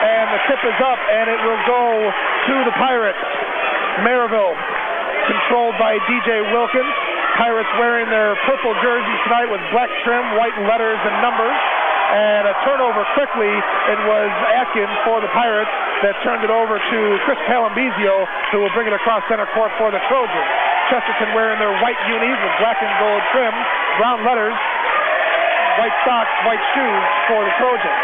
and the tip is up, and it will go to the Pirates. Merrillville controlled by DJ Wilkins. Pirates wearing their purple jerseys tonight with black trim, white letters and numbers. And a turnover quickly. It was Atkins for the Pirates that turned it over to Chris Palambizio, who will bring it across center court for the Trojans. Chesterton wearing their white unis with black and gold trim, brown letters, white socks, white shoes for the Trojans.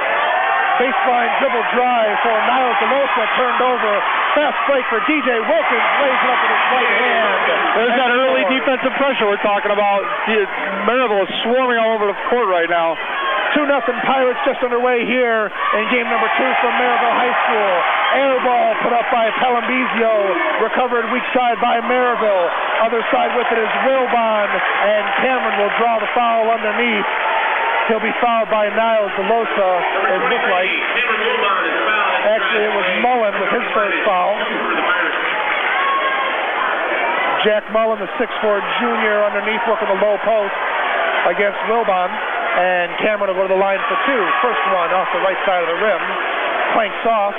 Baseline dribble drive for Niles DeLosa, turned over. Fast break for DJ Wilkins, lays it up with his right hand. There's that early defensive pressure we're talking about. Merrillville is swarming all over the court right now. 2-0 Pirates just underway here in game number 2 from Merrillville High School. Air ball put up by Palambizio, recovered weak side by Merrillville. Other side with it is Wilbon, and Cameron will draw the foul underneath. He'll be fouled by Niles DeLosa, it looked like. Actually, it was Mullen with his first foul. Jack Mullen, the 6'4 junior, underneath working the low post against Wilbon. And Cameron will go to the line for 2. First one off the right side of the rim. Clanks off.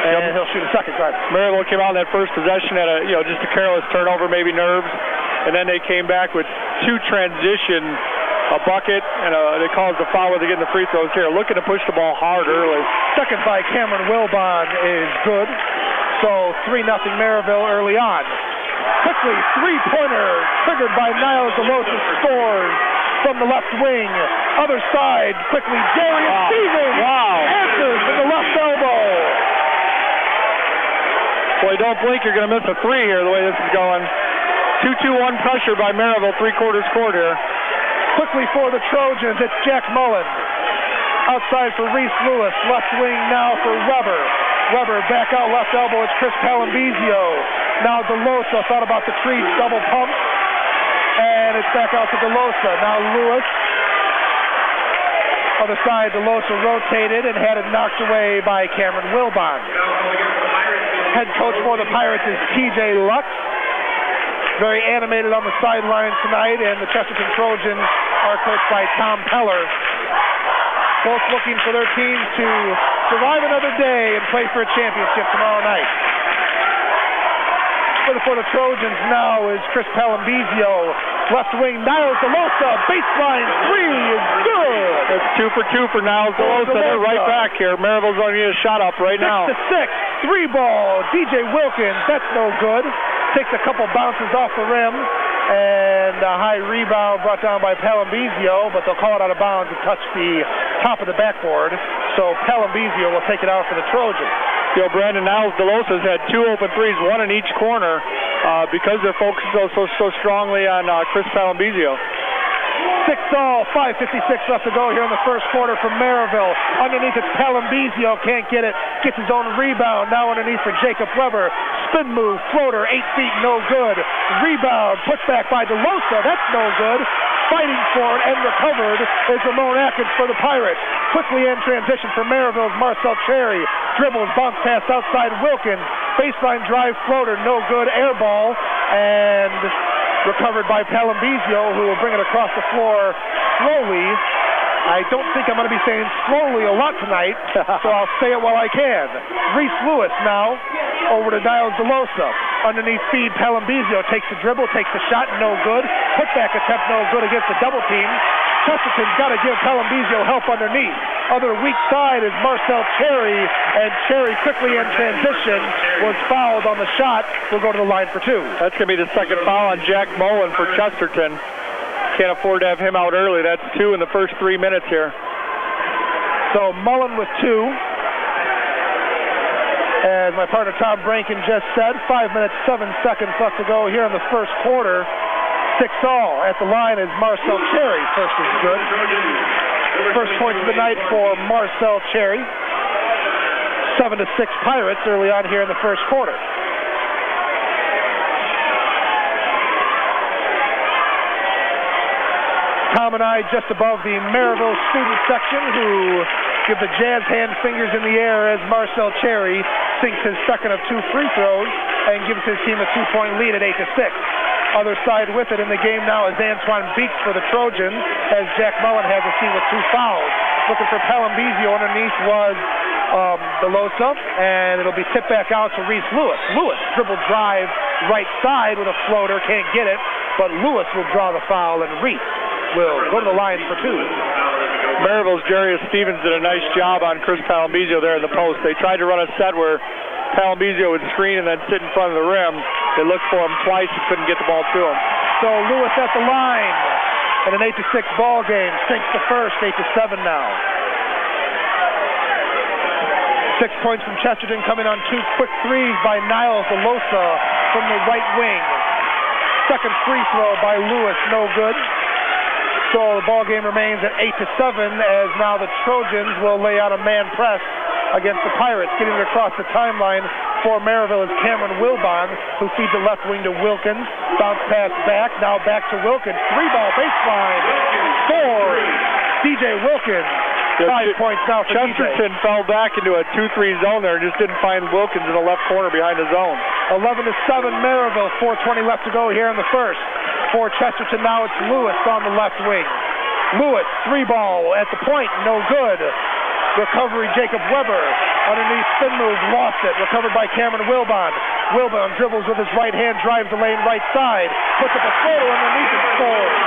And he'll shoot a second. Merrillville came out in that first possession at just a careless turnover, maybe nerves. And then they came back with 2 transition, a bucket, and they called the foul where they get in the free throws here. Looking to push the ball hard early. Second by Cameron Wilbon is good. So 3-0 Merrillville early on. Quickly, three-pointer triggered by Niles DeLosa, scores from the left wing. Other side, quickly, Darius Stevens answers with the left elbow. Boy, don't blink, you're going to miss a 3 here the way this is going. 2-2-1 pressure by Merrillville, 3/4 court here. Quickly for the Trojans, it's Jack Mullen. Outside for Reese Lewis, left wing now for Weber. Weber back out left elbow, it's Chris Palambizio. Now DeLosa thought about the Creed double pump, and it's back out to DeLosa. Now Lewis. Other side, DeLosa rotated and had it knocked away by Cameron Wilbon. Head coach for the Pirates is TJ Lux. Very animated on the sideline tonight, and the Chesterton Trojans are coached by Tom Peller. Both looking for their teams to survive another day and play for a championship tomorrow night. For the Trojans now is Chris Palambizio. Left wing, Niles DeLosa. Baseline 3 is good. That's 2 for 2 for Niles DeLosa. They're right back here. Merrillville's going to get a shot up right now. 6-6. 3 ball. DJ Wilkins. That's no good. Takes a couple bounces off the rim. And a high rebound brought down by Palambizio, but they'll call it out of bounds and touch the top of the backboard. So Palambizio will take it out for the Trojans. Brandon, Niles DeLosa's had 2 open threes, 1 in each corner, because they're focused so strongly on Chris Palambizio. 6-all, 5:56 left to go here in the first quarter from Merrillville. Underneath it's Palambizio, can't get it. Gets his own rebound. Now underneath for Jacob Weber. Spin move, floater, 8 feet, no good. Rebound, put back by DeLosa, that's no good. Fighting for it and recovered is Ramon Atkins for the Pirates. Quickly in transition for Merrillville's Marcel Cherry. Dribbles, bounce pass outside Wilkins. Baseline drive floater, no good. Air ball, and recovered by Palambizio, who will bring it across the floor slowly. I don't think I'm going to be saying slowly a lot tonight, so I'll say it while I can. Reese Lewis now over to Niles DeLosa. Underneath feed, Palambizio takes the dribble, takes the shot, no good. Putback attempt, no good against the double team. Chesterton's got to give Palambizio help underneath. Other weak side is Marcel Cherry, and Cherry quickly in transition was fouled on the shot. We'll go to the line for 2. That's going to be the second foul on Jack Mullen for Chesterton. Can't afford to have him out early. That's 2 in the first 3 minutes here. So Mullen with 2. As my partner Tom Brankin just said, 5 minutes, 7 seconds left to go here in the first quarter. 6-all. At the line is Marcel Cherry. First is good. First point of the night for Marcel Cherry. 7-6 Pirates early on here in the first quarter. Tom and I just above the Merrillville student section, who give the jazz hand fingers in the air as Marcel Cherry sinks his second of 2 free throws and gives his team a 2-point lead at 8-6. Other side with it in the game now is Antoine Beeks for the Trojans, as Jack Mullen has a team with 2 fouls. Looking for Palambizio. Underneath was DeLosa, and it'll be tipped back out to Reese Lewis. Lewis, dribble drive, right side with a floater, can't get it, but Lewis will draw the foul, and Reese will go to the line for two. Merrillville's Jarius Stevens did a nice job on Chris Palambizio there in the post. They tried to run a set where Palambizio would screen and then sit in front of the rim. They looked for him twice and couldn't get the ball to him. So Lewis at the line in an 8-6 ball game. Sinks the first, 8-7 now. 6 points from Chesterton, coming on two quick threes by Niles DeLosa from the right wing. Second free throw by Lewis, no good. So the ball game remains at 8-7 as now the Trojans will lay out a man press against the Pirates. Getting it across the timeline for Merrillville is Cameron Wilbon, who feeds the left wing to Wilkins. Bounce pass back, now back to Wilkins. 3-ball baseline for DJ Wilkins. 5 points now for Chesterton DJ. fell back into a 2-3 zone there and just didn't find Wilkins in the left corner behind the zone. 11-7 Merrillville, 4:20 left to go here in the first. For Chesterton now it's Lewis on the left wing. Lewis, 3-ball at the point, no good. Recovery, Jacob Weber. Underneath, spin move, lost it. Recovered by Cameron Wilbon. Wilbon dribbles with his right hand, drives the lane right side. Puts up a floater underneath and scores.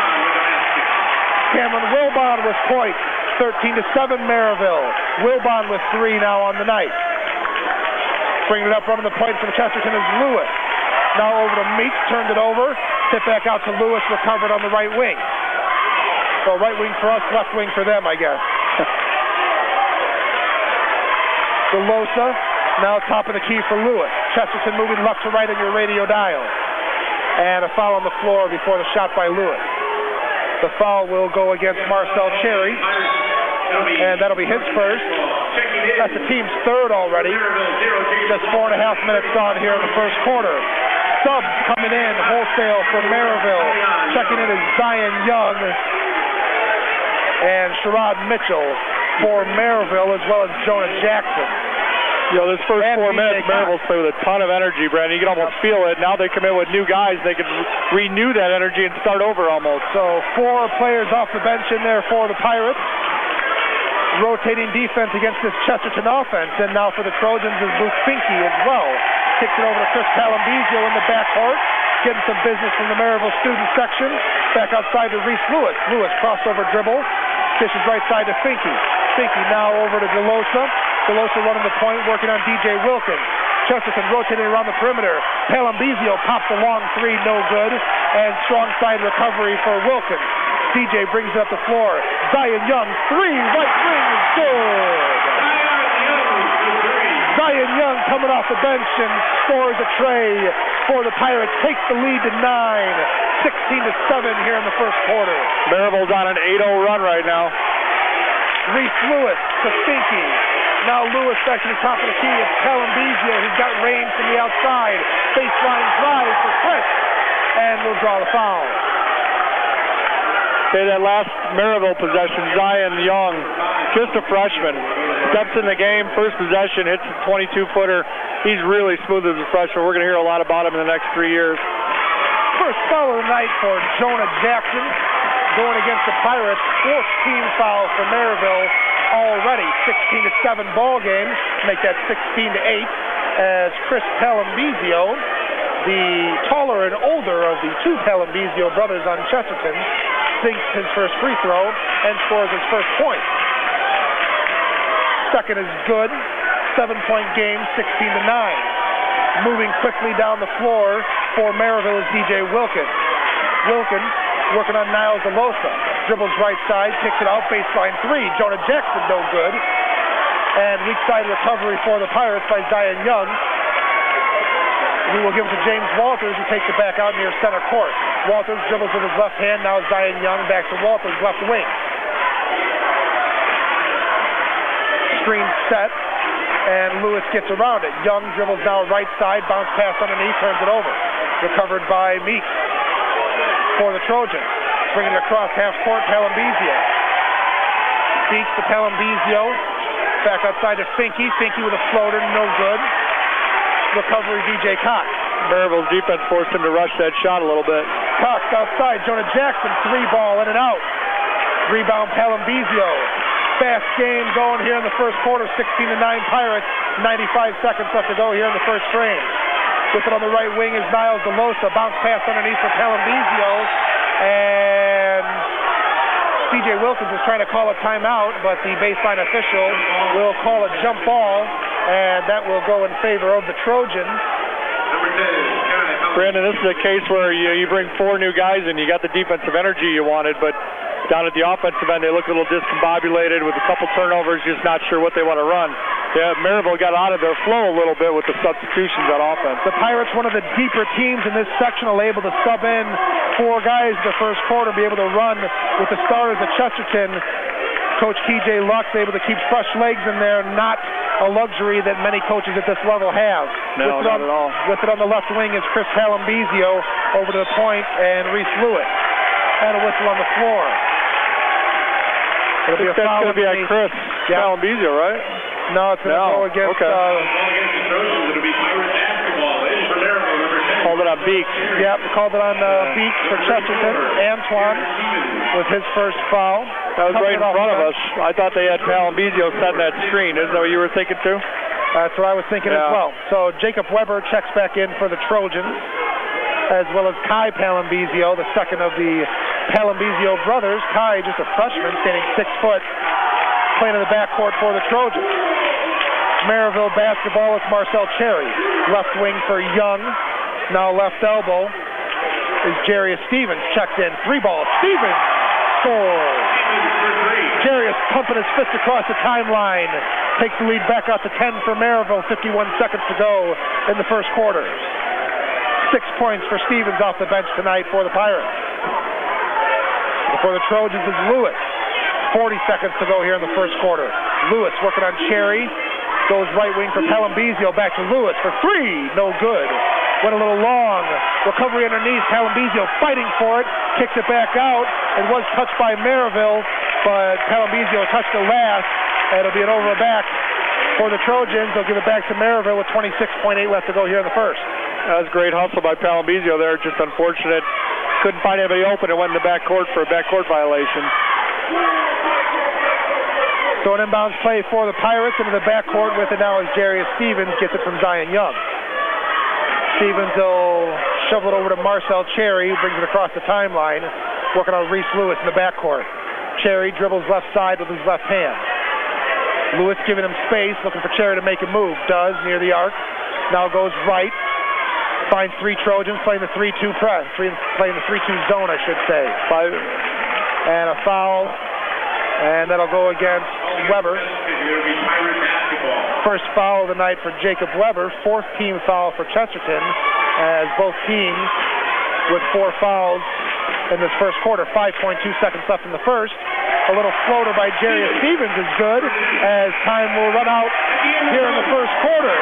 Cameron Wilbon with point. 13-7 Merrillville. Wilbon with 3 now on the night. Bringing it up, running the point from Chesterton is Lewis. Now over to Meeks, turned it over. Tip back out to Lewis, recovered on the right wing. So right wing for us, left wing for them, I guess. DeLosa, now top of the key for Lewis. Chesterton moving left to right on your radio dial. And a foul on the floor before the shot by Lewis. The foul will go against Marcel Cherry. And that'll be his first. That's the team's third already. Just 4.5 minutes on here in the first quarter. Subs coming in, wholesale for Merrillville. Checking in is Zion Young and Sherrod Mitchell for Merrillville, as well as Jonah Jackson. You know, this first 4 minutes, Merrillville's play with a ton of energy, Brandon. You can almost feel it. Now they come in with new guys. They can renew that energy and start over almost. So 4 players off the bench in there for the Pirates. Rotating defense against this Chesterton offense. And now for the Trojans is Luke Finke as well. Kicks it over to Chris Palambizio in the backcourt. Getting some business from the Merrillville student section. Back outside to Reese Lewis. Lewis crossover dribble. Dishes right side to Finke. Finke now over to DeLosa. DeLosa running the point, working on DJ Wilkins. Chesterton rotating around the perimeter. Palambizio pops a long 3, no good. And strong side recovery for Wilkins. DJ brings it up the floor. Zion Young, 3, right wing, good. Zion Young coming off the bench and scores a tray for the Pirates. Takes the lead to 9. 16-7 here in the first quarter. Merrillville's on an 8-0 run right now. Reese Lewis to Finke. Now Lewis back to the top of the key. It's Palambizio. He's got range from the outside. Baseline drive for Chris. And we'll draw the foul. Okay, that last Merrillville possession, Zion Young, just a freshman. Steps in the game, first possession, hits a 22-footer. He's really smooth as a freshman. We're going to hear a lot about him in the next 3 years. First foul of the night for Jonah Jackson. Going against the Pirates. 4th team foul for Merrillville already. 16-7 ball game. Make that 16-8 as Chris Palambizio, the taller and older of the 2 Palambizio brothers on Chesterton, sinks his first free throw and scores his first point. Second is good. 7-point game, 16-9. Moving quickly down the floor for Merrillville is DJ Wilkins. Wilkins working on Niles DeLosa. Dribbles right side, kicks it out, baseline 3. Jonah Jackson no good. And weak side recovery for the Pirates by Zion Young. We will give it to James Walters, who takes it back out near center court. Walters dribbles with his left hand. Now Zion Young back to Walters, left wing. Screen set, and Lewis gets around it. Young dribbles now right side, bounce pass underneath, turns it over. Recovered by Meeks for the Trojans. Bringing it across half court, Palambizio. Beats to Palambizio. Back outside to Finke. Finke with a floater, no good. Recovery, DJ Cox. Merrillville's defense forced him to rush that shot a little bit. Cox outside. Jonah Jackson, 3-ball in and out. Rebound, Palambizio. Fast game going here in the first quarter, 16-9 Pirates, 95 seconds left to go here in the first frame. With it on the right wing is Niles DeLosa, bounce pass underneath for Palambizio, and C.J. Wilkins is trying to call a timeout, but the baseline official will call a jump ball, and that will go in favor of the Trojans. Brandon, this is a case where you bring 4 new guys and you got the defensive energy you wanted, but down at the offensive end, they look a little discombobulated with a couple turnovers, just not sure what they want to run. Yeah, Merrillville got out of their flow a little bit with the substitutions on offense. The Pirates, one of the deeper teams in this sectional, able to sub in 4 guys in the first quarter, be able to run with the starters at Chesterton. Coach K.J. Luck's able to keep fresh legs in there, not a luxury that many coaches at this level have. No, not at all. With it on the left wing is Chris Palambizio over to the point, and Reese Lewis. And a whistle on the floor. It'll be a foul. It's going to be at Chris Palambizio, right? No, it's going to go against... Okay. It'll be Pirate basketball. In for Merrillville, number 10. Called it on Beeks. Yep, called it on Beeks for Chesterton. Antoine with his first foul. That was right in front of us. I thought they had Palambizio setting that screen. Isn't that what you were thinking too? That's what I was thinking as well. So Jacob Weber checks back in for the Trojans, as well as Kai Palambizio, the second of the Palambizio brothers. Kai, just a freshman, standing 6 foot, playing in the backcourt for the Trojans. Merrillville basketball is Marcel Cherry. Left wing for Young. Now left elbow is Jarius Stevens. Checked in. 3-ball. Stevens scores. Jarius pumping his fist across the timeline. Takes the lead back out to 10 for Merrillville. 51 seconds to go in the first quarter. 6 points for Stevens off the bench tonight for the Pirates. For the Trojans is Lewis. 40 seconds to go here in the first quarter. Lewis working on Cherry. Goes right wing for Palambizio. Back to Lewis for 3. No good. Went a little long. Recovery underneath. Palambizio fighting for it. Kicks it back out. It was touched by Merrillville, but Palambizio touched it last. It'll be an over back for the Trojans. They'll give it back to Merrillville with 26.8 left to go here in the first. That was a great hustle by Palambizio there. Just unfortunate. Couldn't find anybody open and went in the backcourt for a backcourt violation. So an inbounds play for the Pirates into the backcourt with it now as Jarius Stevens gets it from Zion Young. Stevens will shovel it over to Marcel Cherry, brings it across the timeline, working on Reese Lewis in the backcourt. Cherry dribbles left side with his left hand. Lewis giving him space, looking for Cherry to make a move. Does, near the arc. Now goes right. Finds 3 Trojans playing the 3-2 press. Playing the 3-2 zone, I should say. And a foul. And that'll go against Weber. First foul of the night for Jacob Weber. 4th team foul for Chesterton, as both teams with 4 fouls in this first quarter. 5.2 seconds left in the first. A little floater by Jarius Stevens is good, as time will run out here in the first quarter.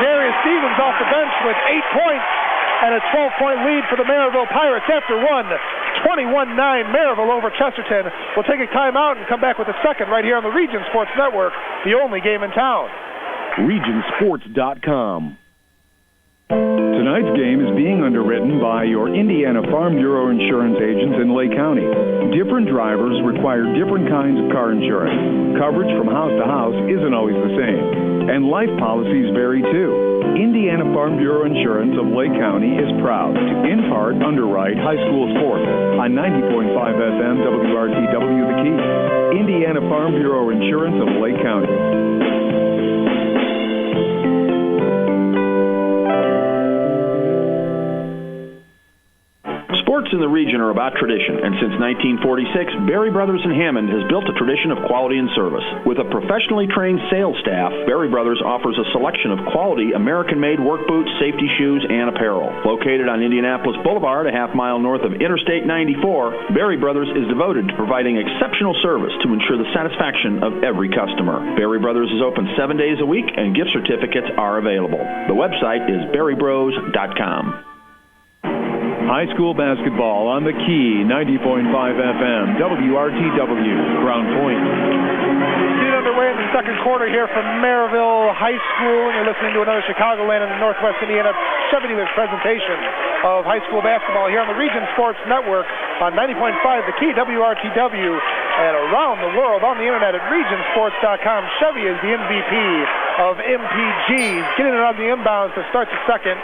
Jarius Stevens off the bench with 8 points and a 12-point lead for the Merrillville Pirates after one. 21-9 Merrillville over Chesterton. We'll take a timeout and come back with a second right here on the Region Sports Network, the only game in town. RegionSports.com. Tonight's game is being underwritten by your Indiana Farm Bureau insurance agents in Lake County. Different drivers require different kinds of car insurance. Coverage from house to house isn't always the same, and life policies vary too. Indiana Farm Bureau Insurance of Lake County is proud to, in part, underwrite high school sports on 90.5 FM WRTW The Key. Indiana Farm Bureau Insurance of Lake County. Sports in the region are about tradition, and since 1946, Berry Brothers in Hammond has built a tradition of quality and service. With a professionally trained sales staff, Berry Brothers offers a selection of quality American-made work boots, safety shoes, and apparel. Located on Indianapolis Boulevard, a half-mile north of Interstate 94, Berry Brothers is devoted to providing exceptional service to ensure the satisfaction of every customer. Berry Brothers is open 7 days a week, and gift certificates are available. The website is berrybros.com. High school basketball on the Key, 90.5 FM, WRTW, Crown Point. Get underway in the second quarter here from Merrillville High School, and you're listening to another Chicagoland and Northwest Indiana 70-minute presentation of high school basketball here on the Region Sports Network on 90.5 The Key, WRTW. And around the world on the internet at regionsports.com, Chevy is the MVP of MPGs. Getting it on the inbounds to start the second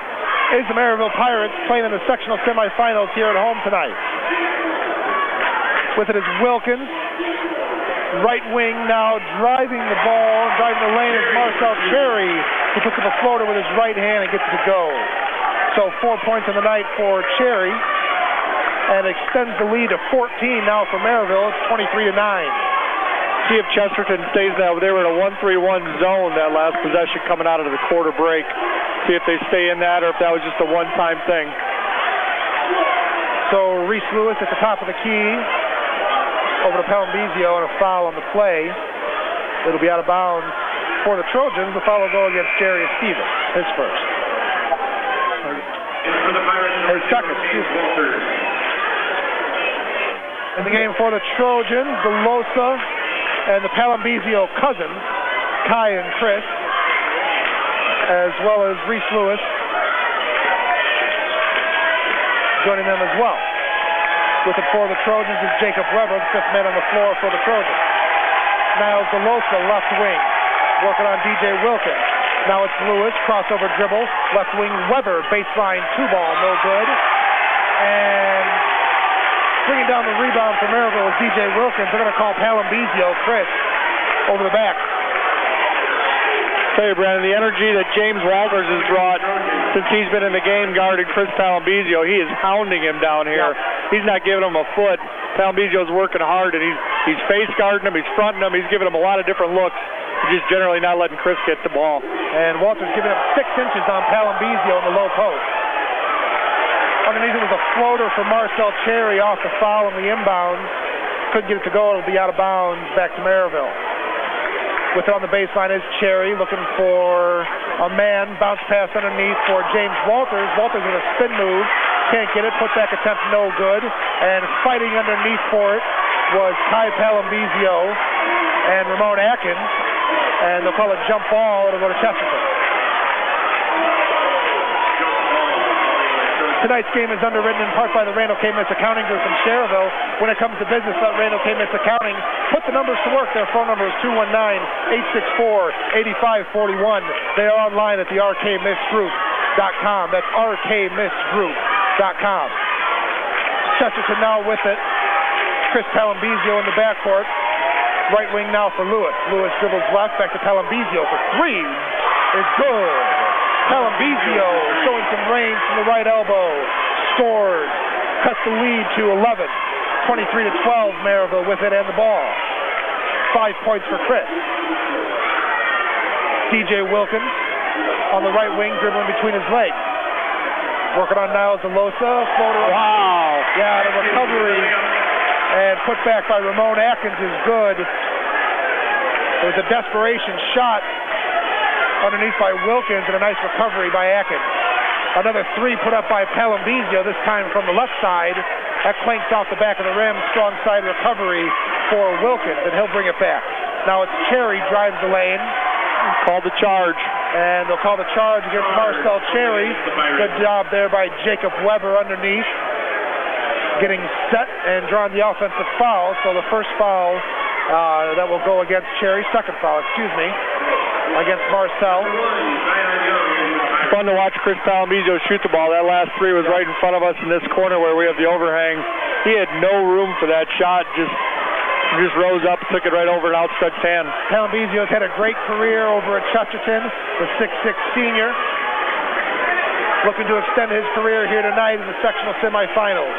is the Merrillville Pirates, playing in the sectional semifinals here at home tonight. With it is Wilkins. Right wing now driving the ball, driving the lane is Marcel Cherry, who puts up a floater with his right hand and gets it to go. So 4 points in the night for Cherry, and extends the lead to 14 now for Merrillville. It's 23-9. See if Chesterton stays now. They were in a 1-3-1 zone that last possession coming out of the quarter break. See if they stay in that or if that was just a one-time thing. So Reese Lewis at the top of the key. Over to Palambizio and a foul on the play. It'll be out of bounds for the Trojans. The foul will go against Jerry Stevens, his first. His second, excuse me. In the game for the Trojans, DeLosa and the Palambizio cousins, Kai and Chris, as well as Reese Lewis, joining them as well. With it for the Trojans is Jacob Weber, the fifth man on the floor for the Trojans. Niles DeLosa, left wing, working on DJ Wilkins. Now it's Lewis, crossover dribble, left wing Weber, baseline two ball, no good. And bringing down the rebound for Merrillville is DJ Wilkins. They're going to call Palambizio, Chris, over the back. Hey, Brandon, the energy that James Walters has brought since he's been in the game guarding Chris Palambizio, he is hounding him down here. Yep. He's not giving him a foot. Palambizio's working hard, and he's face guarding him, he's fronting him, he's giving him a lot of different looks. He's just generally not letting Chris get the ball. And Walters giving him 6 inches on Palambizio in the low post. Underneath it was a floater for Marcel Cherry off the foul on the inbounds. Couldn't get it to go. It'll be out of bounds back to Merrillville. With it on the baseline is Cherry looking for a man. Bounce pass underneath for James Walters. Walters with a spin move. Can't get it. Putback attempt no good. And fighting underneath for it was Kai Palambizio and Ramon Atkins. And they'll call it jump ball. It'll go to Chesterton. Tonight's game is underwritten in part by the Randall K. Miss Accounting Group in Cherville. When it comes to business, let Randall K. Miss Accounting put the numbers to work. Their phone number is 219-864-8541. They are online at the rkmissgroup.com. That's rkmissgroup.com. Chesterton now with it. Chris Palambizio in the backcourt. Right wing now for Lewis. Lewis dribbles left, back to Palambizio for three. It's good. Palambizio showing some range from the right elbow. Scores. Cuts the lead to 11. 23-12, Merrillville with it and the ball. 5 points for Chris. DJ Wilkins on the right wing, dribbling between his legs. Working on Niles DeLosa. Floater. Wow. Yeah, the recovery and put back by Ramon Atkins is good. It was a desperation shot underneath by Wilkins and a nice recovery by Atkins. Another three put up by Palambizio, this time from the left side. That clanks off the back of the rim. Strong side recovery for Wilkins, and he'll bring it back. Now it's Cherry drives the lane. Called the charge. And they'll call the charge against Marcel Cherry. Good job there by Jacob Weber underneath. Getting set and drawing the offensive foul. So the first foul that will go against Cherry. Second foul, excuse me, against Marcel. Fun to watch Chris Palambizio shoot the ball. That last three was right in front of us in this corner where we have the overhang. He had no room for that shot. Just rose up, took it right over an outstretched hand. Palambizio's had a great career over at Chesterton, the 6'6 senior. Looking to extend his career here tonight in the sectional semifinals.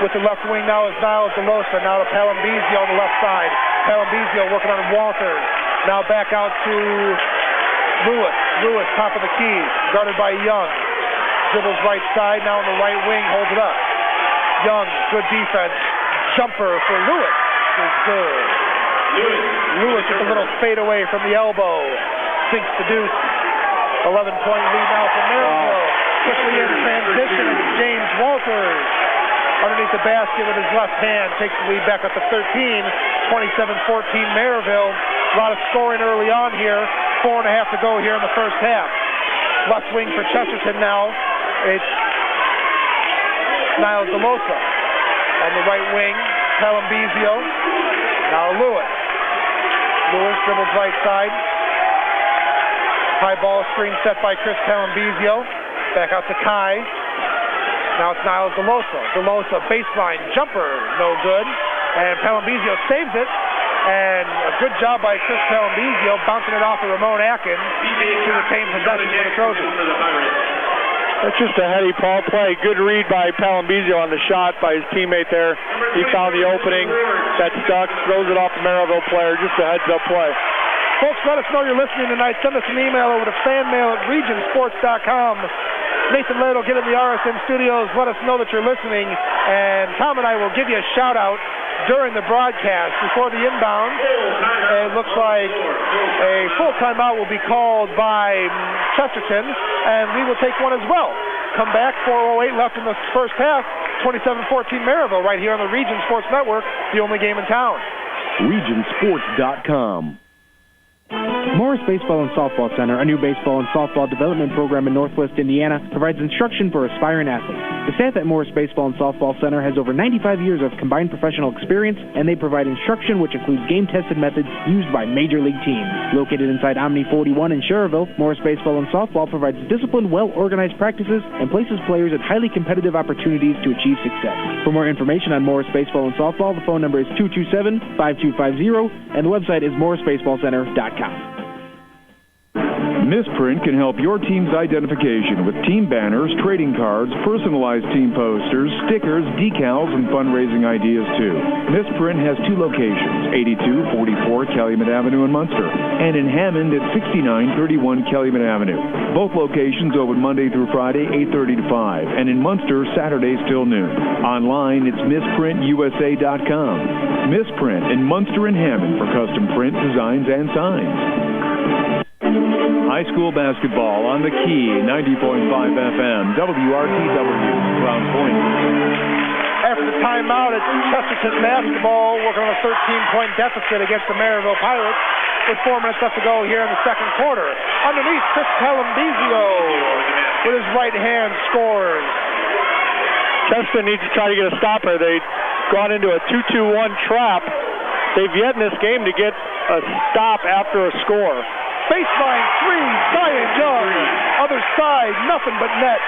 With the left wing now is Niles DeLosa. Now to Palambizio on the left side. Palambizio working on Walters. Now back out to Lewis. Lewis, top of the key, guarded by Young. Dribbles right side, now on the right wing, holds it up. Young, good defense. Jumper for Lewis is good. Lewis with a little fadeaway from the elbow. Sinks the deuce. 11-point lead now for Merrillville. Quickly in transition, it's James Walters. Underneath the basket with his left hand, takes the lead back up to 13. 27-14 Merrillville. A lot of scoring early on here. 4.5 to go here in the first half. Left wing for Chesterton now. It's Niles DeLosa. On the right wing, Palambizio. Now Lewis. Lewis dribbles right side. High ball screen set by Chris Palambizio. Back out to Kai. Now it's Niles DeLosa. DeLosa baseline jumper, no good. And Palambizio saves it. And a good job by Chris Palambizio bouncing it off of Ramon Atkins to retain possession for the Trojans. That's just a heady ball play. Good read by Palambizio on the shot by his teammate there. He found the opening. That stuck. Throws it off the Merrillville player. Just a heads-up play. Folks, let us know you're listening tonight. Send us an email over to fanmail@regionsports.com. Nathan Laird will get in the RSN studios. Let us know that you're listening. And Tom and I will give you a shout-out during the broadcast. Before the inbound, it looks like a full timeout will be called by Chesterton, and we will take one as well. Come back, 4:08 left in the first half, 27-14 Merrillville, right here on the Region Sports Network, the only game in town. Regionsports.com. Morris Baseball and Softball Center, a new baseball and softball development program in Northwest Indiana, provides instruction for aspiring athletes. The staff at Morris Baseball and Softball Center has over 95 years of combined professional experience, and they provide instruction which includes game-tested methods used by major league teams. Located inside Omni 41 in Schererville, Morris Baseball and Softball provides disciplined, well-organized practices and places players at highly competitive opportunities to achieve success. For more information on Morris Baseball and Softball, the phone number is 227-5250, and the website is morrisbaseballcenter.com. Misprint can help your team's identification with team banners, trading cards, personalized team posters, stickers, decals, and fundraising ideas too. Misprint has two locations, 8244 Calumet Avenue in Munster, and in Hammond at 6931 Calumet Avenue. Both locations open Monday through Friday, 8:30 to 5, and in Munster, Saturdays till noon. Online, it's misprintusa.com. Misprint in Munster and Hammond for custom print, designs, and signs. High school basketball on the Key, 90.5 FM, WRTW, Crown Point. After the timeout, it's Chesterton basketball working on a 13-point deficit against the Merrillville Pirates with 4 minutes left to go here in the second quarter. Underneath, Chris Palambizio with his right hand scores. Chesterton needs to try to get a stopper. They've gone into a 2-2-1 trap. They've yet in this game to get a stop after a score. Baseline three, Zion Young. Other side, nothing but net.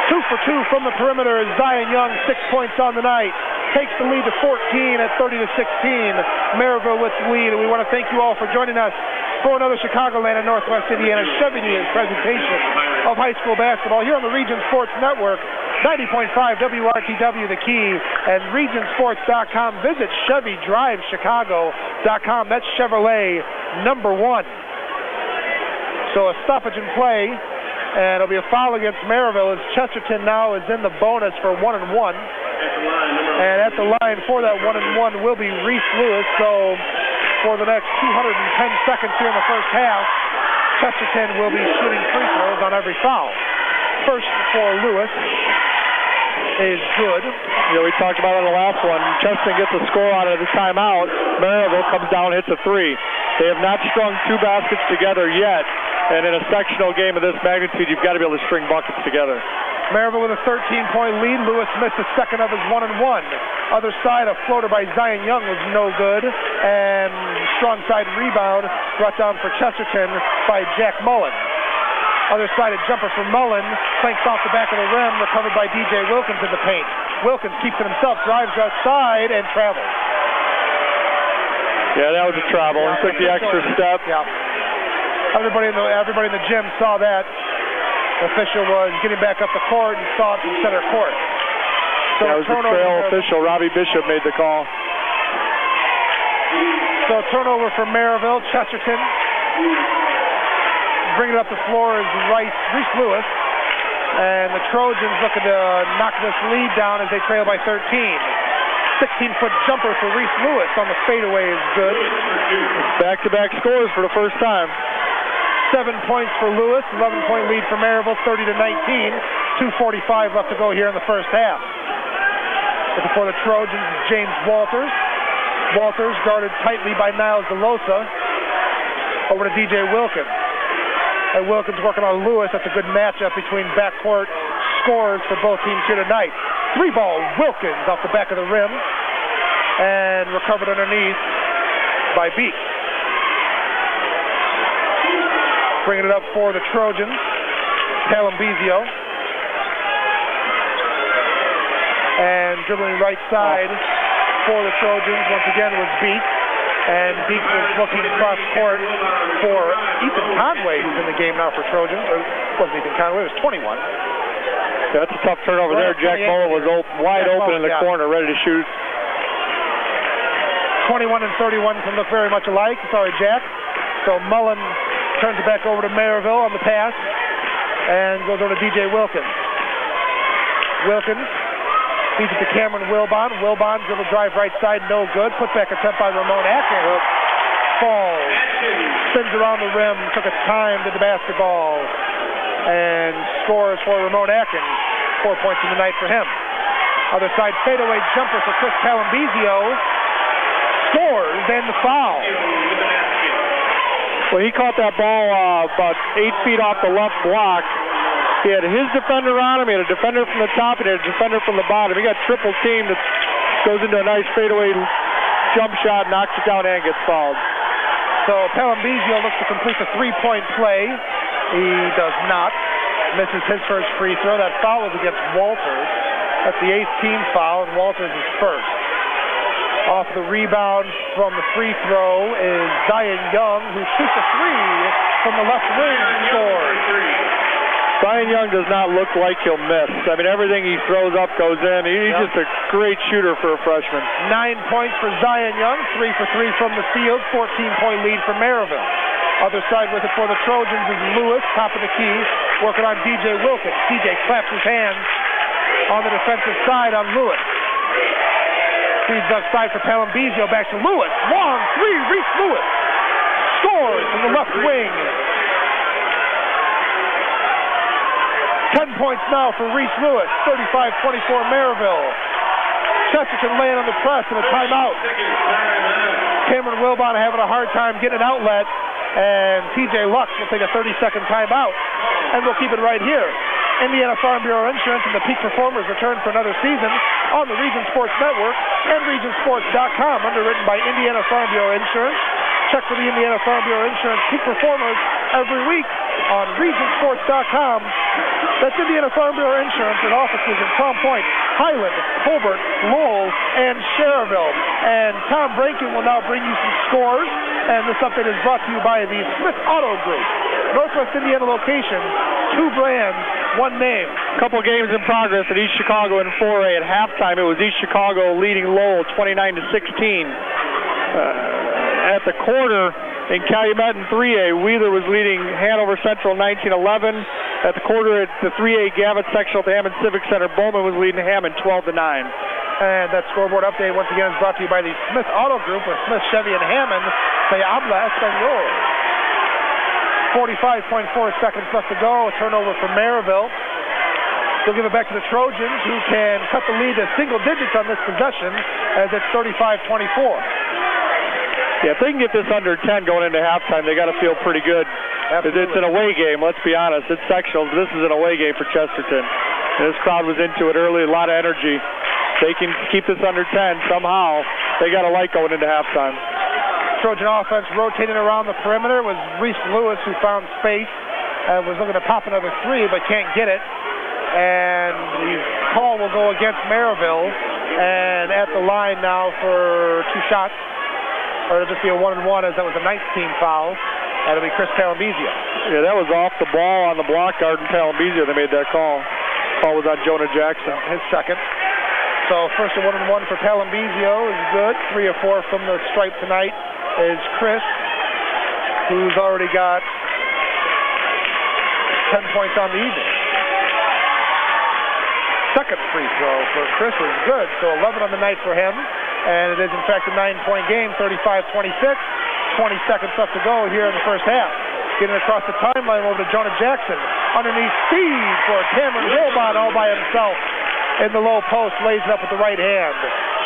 2 for 2 from the perimeter as Zion Young, 6 points on the night. Takes the lead to 14 at 30-16. Merrillville with the lead, and we want to thank you all for joining us for another Chicagoland and Northwest Indiana Chevy News presentation of high school basketball here on the Region Sports Network. 90.5 WRTW, the Key, and regionsports.com. Visit ChevyDriveChicago.com. That's Chevrolet #1. So a stoppage in play, and it'll be a foul against Merrillville as Chesterton now is in the bonus for 1-1. And at the line for that 1-1 will be Reese Lewis. So for the next 210 seconds here in the first half, Chesterton will be shooting free throws on every foul. First for Lewis is good. You know, we talked about it on the last one. Chesterton gets a score out of the timeout. Merrillville comes down, hits a three. They have not strung 2 baskets together yet. And in a sectional game of this magnitude, you've got to be able to string buckets together. Merrillville with a 13-point lead. Lewis missed the second of his 1-1. Other side, a floater by Zion Young was no good. And strong side rebound brought down for Chesterton by Jack Mullen. Other side, a jumper from Mullen. Clanks off the back of the rim, recovered by DJ Wilkins in the paint. Wilkins keeps it himself, drives outside, and travels. Yeah, that was a travel. He took the extra step. Yeah. Everybody in the gym saw that. The official was getting back up the court and saw it from center court. So that was the trail official. Robbie Bishop made the call. So turnover for Merrillville. Chesterton bringing it up the floor is Reese Lewis. And the Trojans looking to knock this lead down as they trail by 13. 16-foot jumper for Reese Lewis on the fadeaway is good. Back-to-back scores for the first time. 7 points for Lewis, 11-point lead for Merrillville, 30-19. 2:45 left to go here in the first half. Looking for the Trojans is James Walters. Walters guarded tightly by Niles DeLosa. Over to DJ Wilkins. And Wilkins working on Lewis. That's a good matchup between backcourt scorers for both teams here tonight. 3-ball Wilkins off the back of the rim. And recovered underneath by Beek. Bringing it up for the Trojans, Palambizio. And dribbling right side for the Trojans once again was Beek. And Beek was looking across court for Ethan Conway, who's in the game now for Trojans. Or it wasn't Ethan Conway, it was 21. Yeah, that's a tough turnover there. Jack Mullen was wide open in the corner, ready to shoot. 21 and 31 can look very much alike. Sorry, Jack. So Mullen turns it back over to Merrillville on the pass and goes over to DJ Wilkins. Wilkins feeds it to Cameron Wilbon. Wilbon dribble drive right side, no good. Put back attempt by Ramon Atkins. Falls. Spins around the rim. Took its time to the basketball. And scores for Ramon Atkins. 4 points in the night for him. Other side fadeaway jumper for Chris Palambizio. Scores and the foul. Well, he caught that ball about 8 feet off the left block. He had his defender on him, he had a defender from the top, and he had a defender from the bottom. He got triple teamed. That goes into a nice fadeaway jump shot, knocks it down, and gets fouled. So Palambizio looks to complete the three-point play. He does not. Misses his first free throw. That foul was against Walters. That's the 8th team foul, and Walters is first. Off the rebound from the free throw is Zion Young, who shoots a three from the left wing and scores. Zion Young does not look like he'll miss. I mean, everything he throws up goes in. He's just a great shooter for a freshman. 9 points for Zion Young, 3 for 3 from the field, 14-point lead for Merrillville. Other side with it for the Trojans is Lewis, top of the key, working on DJ Wilkins. DJ claps his hands on the defensive side on Lewis. Feeds upside for Palambizio, back to Lewis. Long three, Reese Lewis scores from the left wing. 10 points now for Reese Lewis, 35-24 Merrillville. Chesterton laying on the press and a timeout. Cameron Wilbon having a hard time getting an outlet, and TJ Lux will take a 30-second timeout, and we'll keep it right here. Indiana Farm Bureau Insurance and the Peak Performers return for another season on the Region Sports Network and RegionSports.com, underwritten by Indiana Farm Bureau Insurance. Check for the Indiana Farm Bureau Insurance Peak Performers every week on RegionSports.com. That's Indiana Farm Bureau Insurance with offices in Crown Point, Highland, Colbert, Lowell, and Cherville. And Tom Brankin will now bring you some scores. And this update is brought to you by the Smith Auto Group. Northwest Indiana location, 2 brands, 1 name. Couple games in progress at East Chicago in 4A. At halftime, it was East Chicago leading Lowell 29-16. At the quarter in Calumet in 3A, Wheeler was leading Hanover Central 19-11. At the quarter at the 3A Gavitt Sectional at the Hammond Civic Center, Bowman was leading Hammond 12-9. And that scoreboard update once again is brought to you by the Smith Auto Group with Smith, Chevy, and Hammond. Say habla español. 45.4 seconds left to go. A turnover for Merrillville. They'll give it back to the Trojans, who can cut the lead to single digits on this possession as it's 35-24. Yeah, if they can get this under 10 going into halftime, they got to feel pretty good. Absolutely. It's an away game, let's be honest. It's sectionals. This is an away game for Chesterton. And this crowd was into it early, a lot of energy. They can keep this under 10 somehow. They got a light going into halftime. Trojan offense rotating around the perimeter was Reese Lewis, who found space and was looking to pop another three, but can't get it. And the call will go against Merrillville. And at the line now for 2 shots. Or it'll just be a 1-and-1 as that was a 9th team foul. That'll be Chris Palambizio. Yeah, that was off the ball on the block guard in Palambizio. They made that call. Call was on Jonah Jackson. His second. So first a 1-and-1 for Palambizio is good. 3 of 4 from the stripe tonight is Chris, who's already got 10 points on the evening. Second free throw for Chris was good, so 11 on the night for him. And it is, in fact, a 9-point game, 35-26. 20 seconds left to go here in the first half. Getting across the timeline over to Jonah Jackson. Underneath speed for Cameron Wilbon all by himself. In the low post, lays it up with the right hand.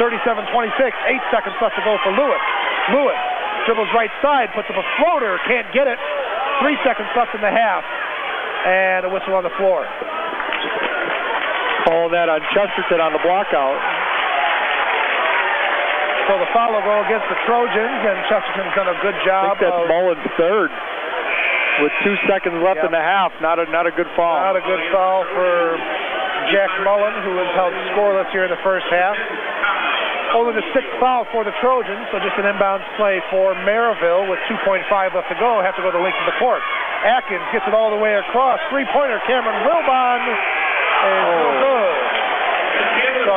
37-26, 8 seconds left to go for Lewis. Lewis dribbles right side, puts up a floater, can't get it. 3 seconds left in the half. And a whistle on the floor. Calling that on Chesterton on the block out. So the foul will go against the Trojans, and Chesterton's done a good job. I think that's Mullen's third with 2 seconds left in the half. Not a good foul. Not a good foul for Jack Mullen, who was held scoreless here in the first half. Only the 6th foul for the Trojans, so just an inbounds play for Merrillville with 2.5 left to go. Have to go to the length of the court. Atkins gets it all the way across. Three-pointer, Cameron Wilbon is no good. So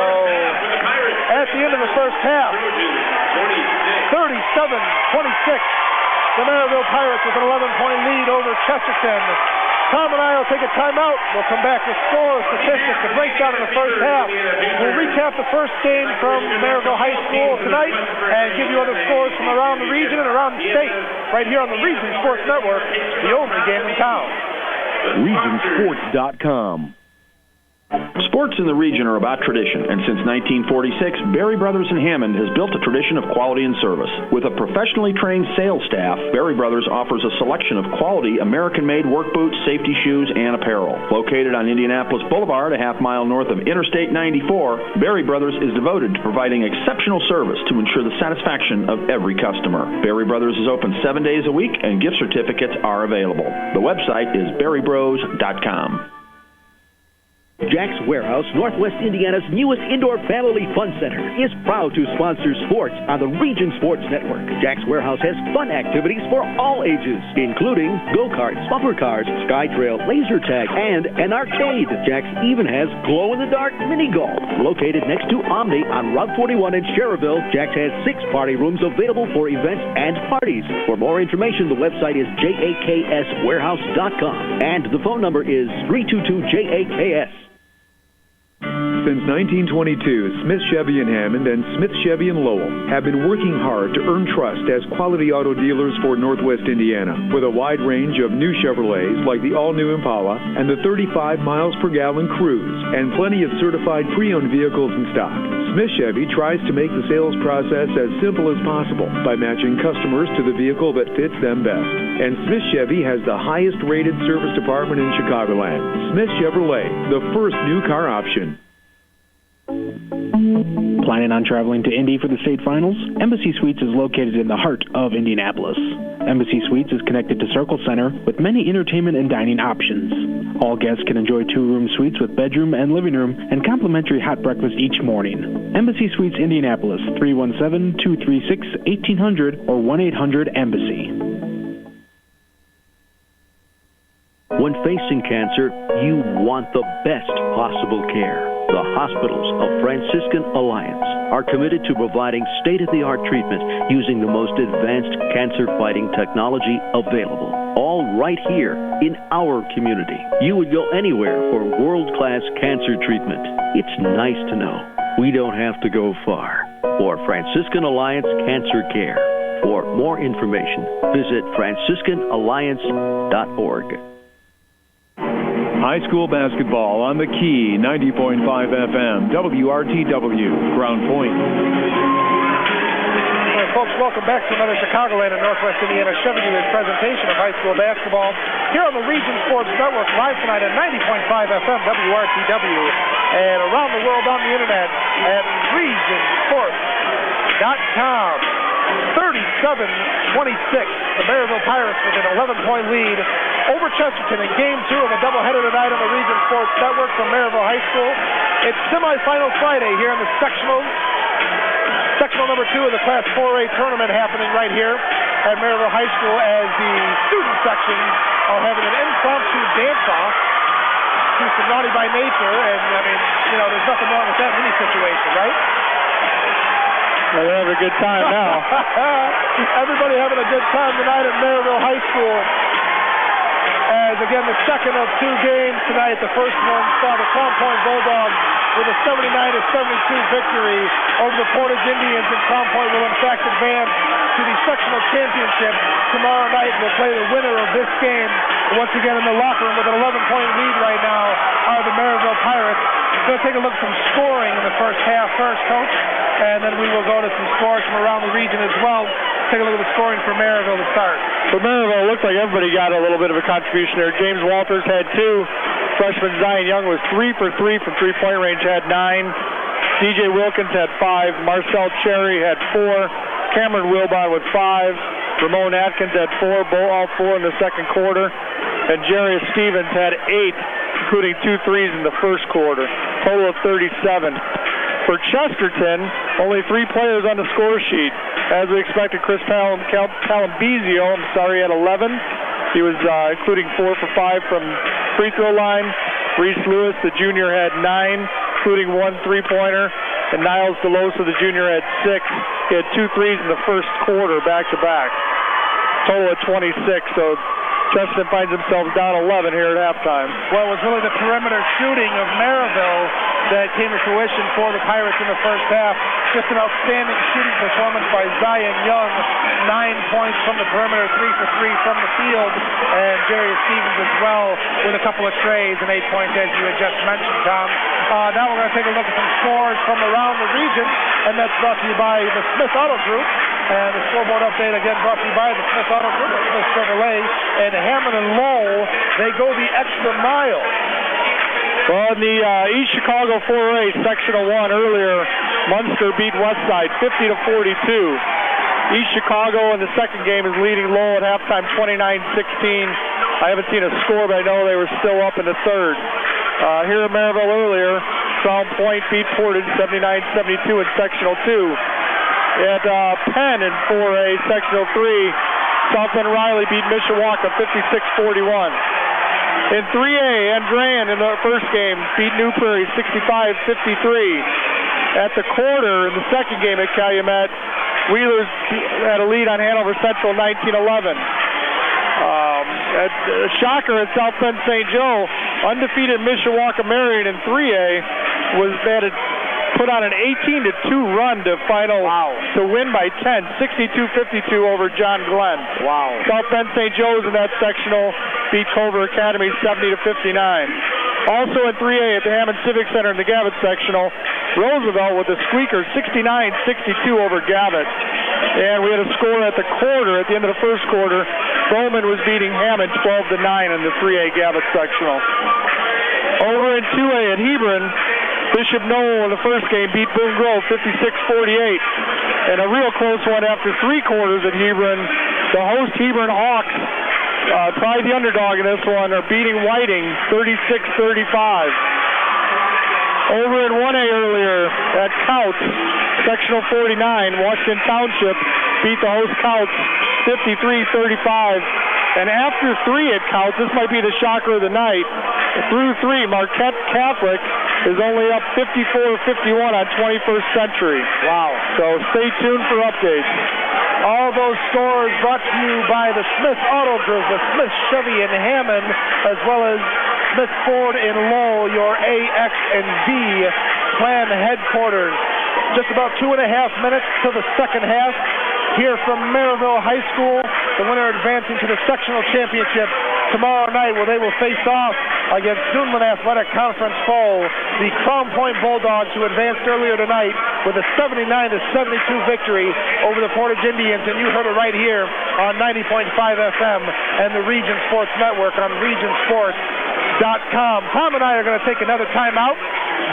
at the end of the first half, 37-26, the Merrillville Pirates with an 11-point lead over Chesterton. Tom and I will take a timeout. We'll come back with score, statistics, a breakdown in the first half. We'll recap the first game from Merrillville High School tonight and give you other scores from around the region and around the state right here on the Region Sports Network, the only game in town. RegionSports.com. Sports in the region are about tradition, and since 1946, Berry Brothers in Hammond has built a tradition of quality and service. With a professionally trained sales staff, Berry Brothers offers a selection of quality American-made work boots, safety shoes, and apparel. Located on Indianapolis Boulevard, a half-mile north of Interstate 94, Berry Brothers is devoted to providing exceptional service to ensure the satisfaction of every customer. Berry Brothers is open 7 days a week, and gift certificates are available. The website is berrybros.com. Jack's Warehouse, Northwest Indiana's newest indoor family fun center, is proud to sponsor sports on the Region Sports Network. Jack's Warehouse has fun activities for all ages, including go-karts, bumper cars, sky trail, laser tag, and an arcade. Jack's even has glow-in-the-dark mini golf. Located next to Omni on Route 41 in Cherryville, Jack's has 6 party rooms available for events and parties. For more information, the website is jakswarehouse.com, and the phone number is 322-JAKS. Since 1922, Smith Chevy in Hammond and Smith Chevy in Lowell have been working hard to earn trust as quality auto dealers for Northwest Indiana. With a wide range of new Chevrolets like the all-new Impala and the 35 miles per gallon Cruze, and plenty of certified pre-owned vehicles in stock, Smith Chevy tries to make the sales process as simple as possible by matching customers to the vehicle that fits them best. And Smith Chevy has the highest rated service department in Chicagoland. Smith Chevrolet, the first new car option. Planning on traveling to Indy for the state finals? Embassy Suites is located in the heart of Indianapolis. Embassy Suites is connected to Circle Center with many entertainment and dining options. All guests can enjoy 2-room suites with bedroom and living room and complimentary hot breakfast each morning. Embassy Suites Indianapolis, 317-236-1800 or 1-800-EMBASSY. When facing cancer, you want the best possible care. The hospitals of Franciscan Alliance are committed to providing state-of-the-art treatment using the most advanced cancer-fighting technology available. All right here in our community. You would go anywhere for world-class cancer treatment. It's nice to know we don't have to go far for Franciscan Alliance Cancer Care. For more information, visit franciscanalliance.org. High school basketball on the Key, 90.5 FM, WRTW, Ground Point. Well, folks, welcome back to another Chicagoland and Northwest Indiana Chevy presentation of high school basketball here on the Region Sports Network, live tonight at 90.5 FM, WRTW, and around the world on the internet at regionsports.com. 37-26, the Merrillville Pirates with an 11-point lead over Chesterton in Game 2 of a doubleheader tonight on the Region Sports Network from Merrillville High School. It's semifinal Friday here in the sectional number 2 of the Class 4A tournament happening right here at Merrillville High School as the student section are having an impromptu dance-off to some Naughty by Nature, and I mean, you know, there's nothing wrong with that in any situation, right? Well, they're having a good time now. Everybody having a good time tonight at Merrillville High School. As, again, the second of 2 games tonight. The first one saw the Crown Point Bulldogs with a 79-72 victory over the Portage Indians, and Crown Point will, in fact, advance to the sectional championship tomorrow night. We'll play the winner of this game. Once again, in the locker room with an 11-point lead right now are the Merrillville Pirates. We'll take a look at some scoring in the first half first, Coach, and then we will go to some scores from around the region as well. Take a look at the scoring for Merrillville to start. For Merrillville, it looked like everybody got a little bit of a contribution there. James Walters had 2. Freshman Zion Young was 3 for 3 from three-point range, had 9. DJ Wilkins had 5. Marcel Cherry had 4. Cameron Wilbon with 5. Ramon Atkins had 4, all 4 in the second quarter. And Jarius Stevens had 8, including 2 threes in the first quarter. Total of 37. For Chesterton, only 3 players on the score sheet. As we expected, Chris Palambizio, had 11. He was including 4 for 5 from free throw line. Reese Lewis, the junior, had 9, including 1 3-pointer. And Niles DeLosa, the junior, had 6. He had 2 threes in the first quarter, back-to-back. Total of 26, so Chesterton finds themselves down 11 here at halftime. Well, it was really the perimeter shooting of Merrillville that came to fruition for the Pirates in the first half. Just an outstanding shooting performance by Zion Young. 9 points from the perimeter, 3 for 3 from the field. And Jarius Stevens as well with a couple of trays and 8 points, as you had just mentioned, Tom. Now we're going to take a look at some scores from around the region, and that's brought to you by the Smith Auto Group. And the scoreboard update again brought to you by the Smith Auto Group, Smith Chevrolet, and Hammond and Lowell. They go the extra mile. Well, in the East Chicago 4A Sectional 1 earlier, Munster beat Westside 50-42. East Chicago in the second game is leading Lowell at halftime 29-16. I haven't seen a score, but I know they were still up in the third. Here in Merrillville earlier, Crown Point beat Portage 79-72 in Sectional 2. At Penn in 4A Sectional 3, South Bend Riley beat Mishawaka 56-41. In 3A, Andrean in the first game beat New Prairie 65-53. At the quarter in the second game at Calumet, Wheelers had a lead on Hanover Central 19-11. Shocker at South Bend St. Joe, undefeated Mishawaka Marion in 3A had put on an 18-2 run to to win by 10, 62-52 over John Glenn. Wow. South Bend St. Joe's in that sectional beat Culver Academy 70-59. Also in 3A at the Hammond Civic Center in the Gavitt sectional, Roosevelt with a squeaker 69-62 over Gavitt. And we had a score at the quarter, at the end of the first quarter. Bowman was beating Hammond 12-9 in the 3A Gavitt sectional. Over in 2A at Hebron, Bishop Noel in the first game beat Boone Grove 56-48. And a real close one after 3 quarters at Hebron. The host Hebron Hawks tried the underdog in this one, are beating Whiting 36-35. Over in 1A earlier at Couts, sectional 49, Washington Township beat the host Couts 53-35. And after 3 at Couts, this might be the shocker of the night. Through 3, Marquette Catholic is only up 54-51 on 21st Century. Wow. So stay tuned for updates. All those scores brought to you by the Smith Auto Group, the Smith Chevy in Hammond, as well as Smith Ford in Lowell, your A, X, and V plan headquarters. Just about 2.5 minutes to the second half. Here from Merrillville High School, the winner advancing to the sectional championship tomorrow night, where they will face off against Duneland Athletic Conference foe, the Crown Point Bulldogs, who advanced earlier tonight with a 79-72 victory over the Portage Indians. And you heard it right here on 90.5 FM and the Region Sports Network on regionsports.com. Tom and I are going to take another timeout,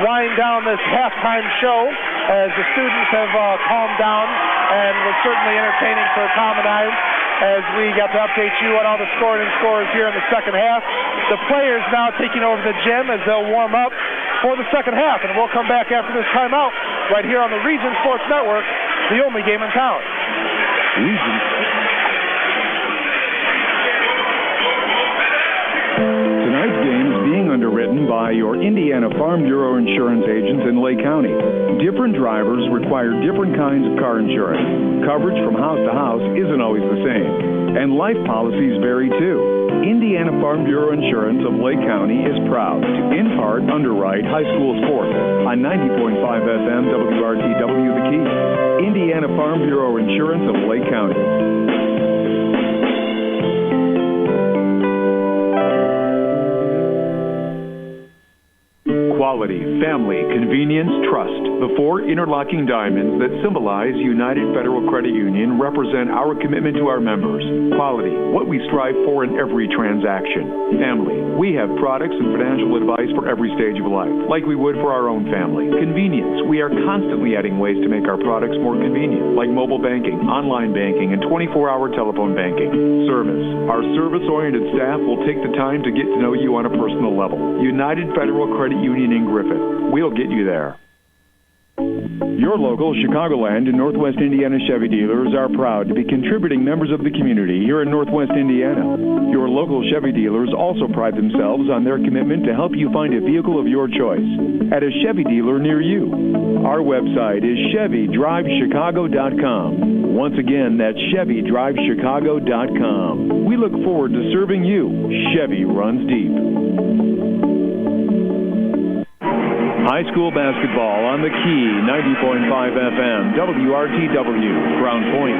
wind down this halftime show as the students have calmed down, and was certainly entertaining for Tom and I as we got to update you on all the scoring and scores here in the second half. The players now taking over the gym as they'll warm up for the second half, and we'll come back after this timeout right here on the Region Sports Network, the only game in town. Tonight's game is being underwritten by your Indiana Farm Bureau insurance agents in Lake County. Different drivers require different kinds of car insurance. Coverage from house to house isn't always the same, and life policies vary too. Indiana Farm Bureau Insurance of Lake County is proud to, in part, underwrite high school sports on 90.5 FM WRTW The Key. Indiana Farm Bureau Insurance of Lake County. Quality, family, convenience, trust. The 4 interlocking diamonds that symbolize United Federal Credit Union represent our commitment to our members. Quality, what we strive for in every transaction. Family, we have products and financial advice for every stage of life, like we would for our own family. Convenience, we are constantly adding ways to make our products more convenient, like mobile banking, online banking, and 24-hour telephone banking. Service, our service-oriented staff will take the time to get to know you on a personal level. United Federal Credit Union in Griffith. We'll get you there. Your local Chicagoland and Northwest Indiana Chevy dealers are proud to be contributing members of the community here in Northwest Indiana. Your local Chevy dealers also pride themselves on their commitment to help you find a vehicle of your choice at a Chevy dealer near you. Our website is ChevyDriveChicago.com. Once again, that's ChevyDriveChicago.com. We look forward to serving you. Chevy runs deep. High school basketball on the Key, 90.5 FM, WRTW, Crown Point.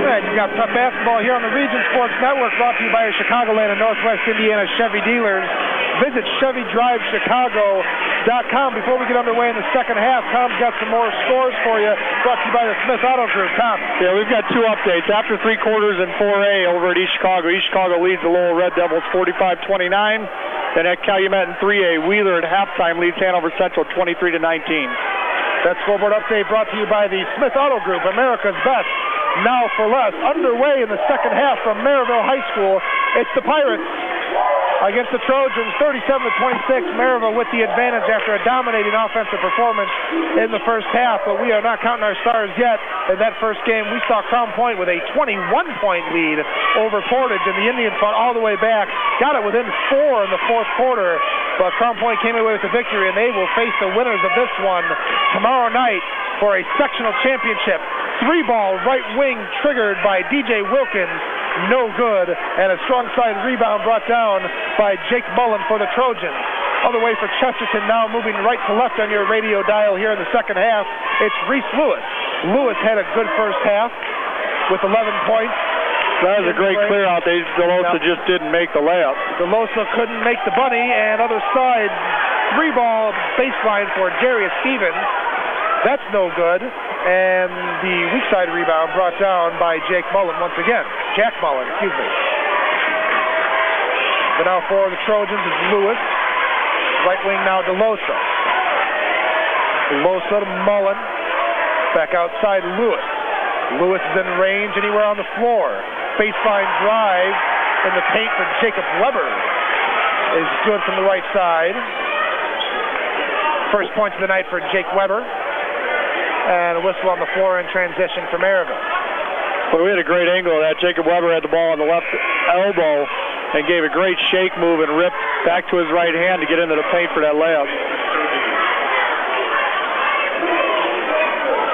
Right, you've got prep basketball here on the Region Sports Network, brought to you by your Chicagoland and Northwest Indiana Chevy dealers. Visit ChevyDriveChicago.com. Before we get underway in the second half, Tom's got some more scores for you, brought to you by the Smith Auto Group. Tom. Yeah, we've got 2 updates. After 3 quarters in 4A over at East Chicago leads the Lowell Red Devils 45-29. Then at Calumet in 3A, Wheeler at halftime leads Hanover Central 23-19. That scoreboard update brought to you by the Smith Auto Group, America's best, now for less. Underway in the second half from Merrillville High School, it's the Pirates against the Trojans, 37-26. Merrillville with the advantage after a dominating offensive performance in the first half, but we are not counting our stars yet. In that first game, we saw Crown Point with a 21-point lead over Portage, and the Indians fought all the way back, got it within 4 in the fourth quarter, but Crown Point came away with the victory, and they will face the winners of this one tomorrow night for a sectional championship. 3-ball right wing triggered by DJ Wilkins. No good, and a strong side rebound brought down by Jake Mullen for the Trojans. Other way for Chesterton, now moving right to left on your radio dial here in the second half. It's Reese Lewis. Lewis had a good first half with 11 points. That was a great clear out. DeLosa just didn't make the layup. DeLosa couldn't make the bunny, and other side 3-ball baseline for Jarius Stevens. That's no good. And the weak side rebound brought down by Jack Mullen once again. But now for the Trojans is Lewis. Right wing now DeLosa. DeLosa to Mullen. Back outside Lewis. Lewis is in range anywhere on the floor. Baseline drive in the paint for Jacob Weber is good from the right side. First points of the night for Jake Weber. And a whistle on the floor in transition for Merrillville. Well, we had a great angle of that. Jacob Weber had the ball on the left elbow and gave a great shake move and ripped back to his right hand to get into the paint for that layup.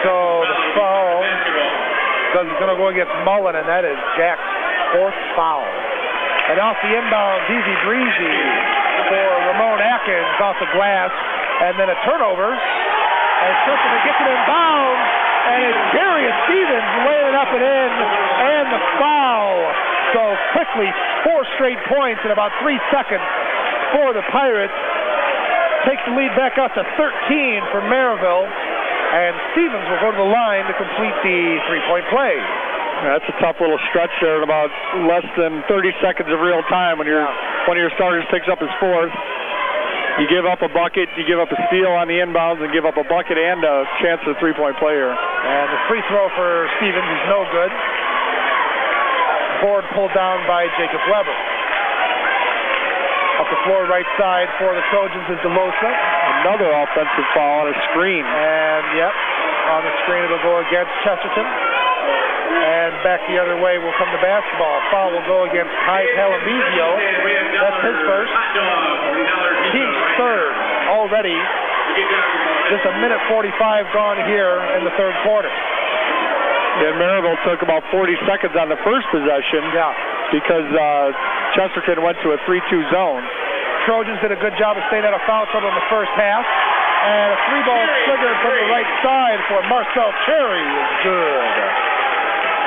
So the foul is going to go against Mullen, and that is Jack's 4th foul. And off the inbound, easy breezy for Ramon Atkins off the glass, and then a turnover. And Chesterton gets it in bounds, and it's Jarius Stevens laying it up and in, and the foul. So quickly, 4 straight points in about 3 seconds for the Pirates. Takes the lead back up to 13 for Merrillville, and Stevens will go to the line to complete the 3-point play. That's a tough little stretch there in about less than 30 seconds of real time when one of your starters picks up his 4th. You give up a bucket, you give up a steal on the inbounds, and give up a bucket and a chance at a 3-point play here. And the free throw for Stevens is no good. Board pulled down by Jacob Weber. Up the floor right side for the Trojans is DeLosa. Another offensive foul on a screen. And, on the screen it'll go against Chesterton. And back the other way will come the basketball. Foul will go against Ty Palambizio. That's his first. Team's 3rd already. Just a minute 45 gone here in the 3rd quarter. And Merrillville took about 40 seconds on the first possession because Chesterton went to a 3-2 zone. Trojans did a good job of staying out of foul trouble in the first half. And a 3-ball triggered from the right side for Marcel Cherry is good.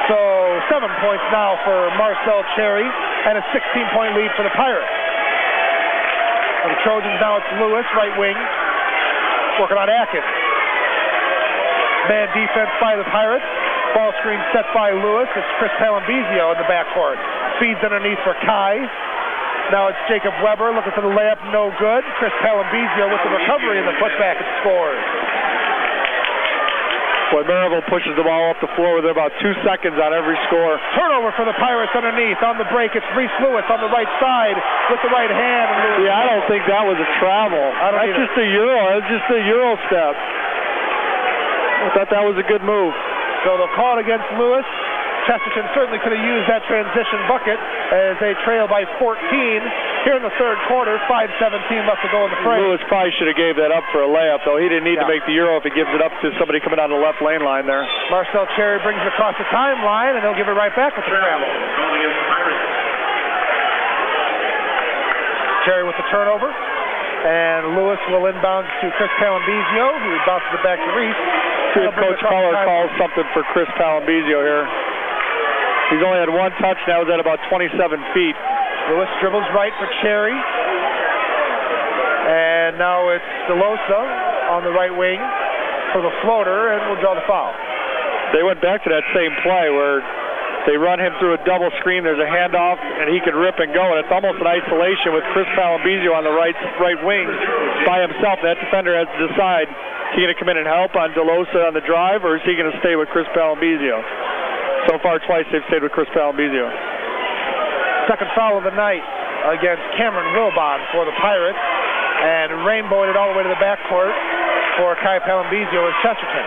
So 7 points now for Marcel Cherry and a 16-point lead for the Pirates. For the Trojans now it's Lewis, right wing, working on Atkins. Man defense by the Pirates. Ball screen set by Lewis. It's Chris Palambizio in the backcourt. Feeds underneath for Kai. Now it's Jacob Weber looking for the layup, no good. Chris Palambizio with the recovery and the putback and scores. Boy, Merrillville pushes the ball up the floor with about 2 seconds on every score. Turnover for the Pirates underneath. On the break, it's Reese Lewis on the right side with the right hand. Yeah, I don't think that was a travel. That's just a Euro. That's just a Euro step. I thought that was a good move. So they'll call it against Lewis. Chesterton certainly could have used that transition bucket as they trail by 14 here in the third quarter. 5:17 left to go in the frame. Lewis probably should have gave that up for a layup, though. He didn't need to make the Euro if he gives it up to somebody coming down the left lane line there. Marcel Cherry brings it across the timeline, and they'll give it right back with the travel. Cherry with the turnover. And Lewis will inbound to Chris Palambizio, who bounces it back to Reese. See if Coach Keller calls something for Chris Palambizio here. He's only had one touch now. He's at about 27 feet. Lewis dribbles right for Cherry. And now it's DeLosa on the right wing for the floater, and we'll draw the foul. They went back to that same play where they run him through a double screen. There's a handoff, and he can rip and go. And it's almost an isolation with Chris Palambizio on the right wing by himself. That defender has to decide, is he going to come in and help on DeLosa on the drive, or is he going to stay with Chris Palambizio? So far, twice they've stayed with Chris Palambizio. Second foul of the night against Cameron Wilbon for the Pirates. And rainbowed it all the way to the backcourt for Kai Palambizio and Chesterton.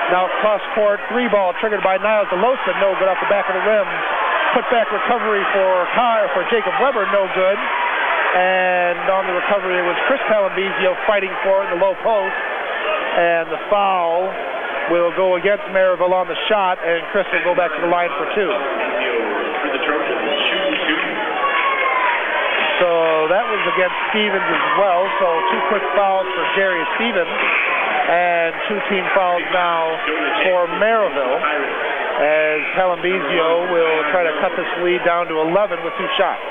Now cross-court three-ball triggered by Niles DeLosa, no good off the back of the rim. Put-back recovery for Jacob Weber, no good. And on the recovery, it was Chris Palambizio fighting for it in the low post. And the foul will go against Merrillville on the shot, and Chris will go back to the line for two. So that was against Stevens as well. So two quick fouls for Jerry Stevens, and two team fouls now for Merrillville, as Palambizio will try to cut this lead down to 11 with two shots.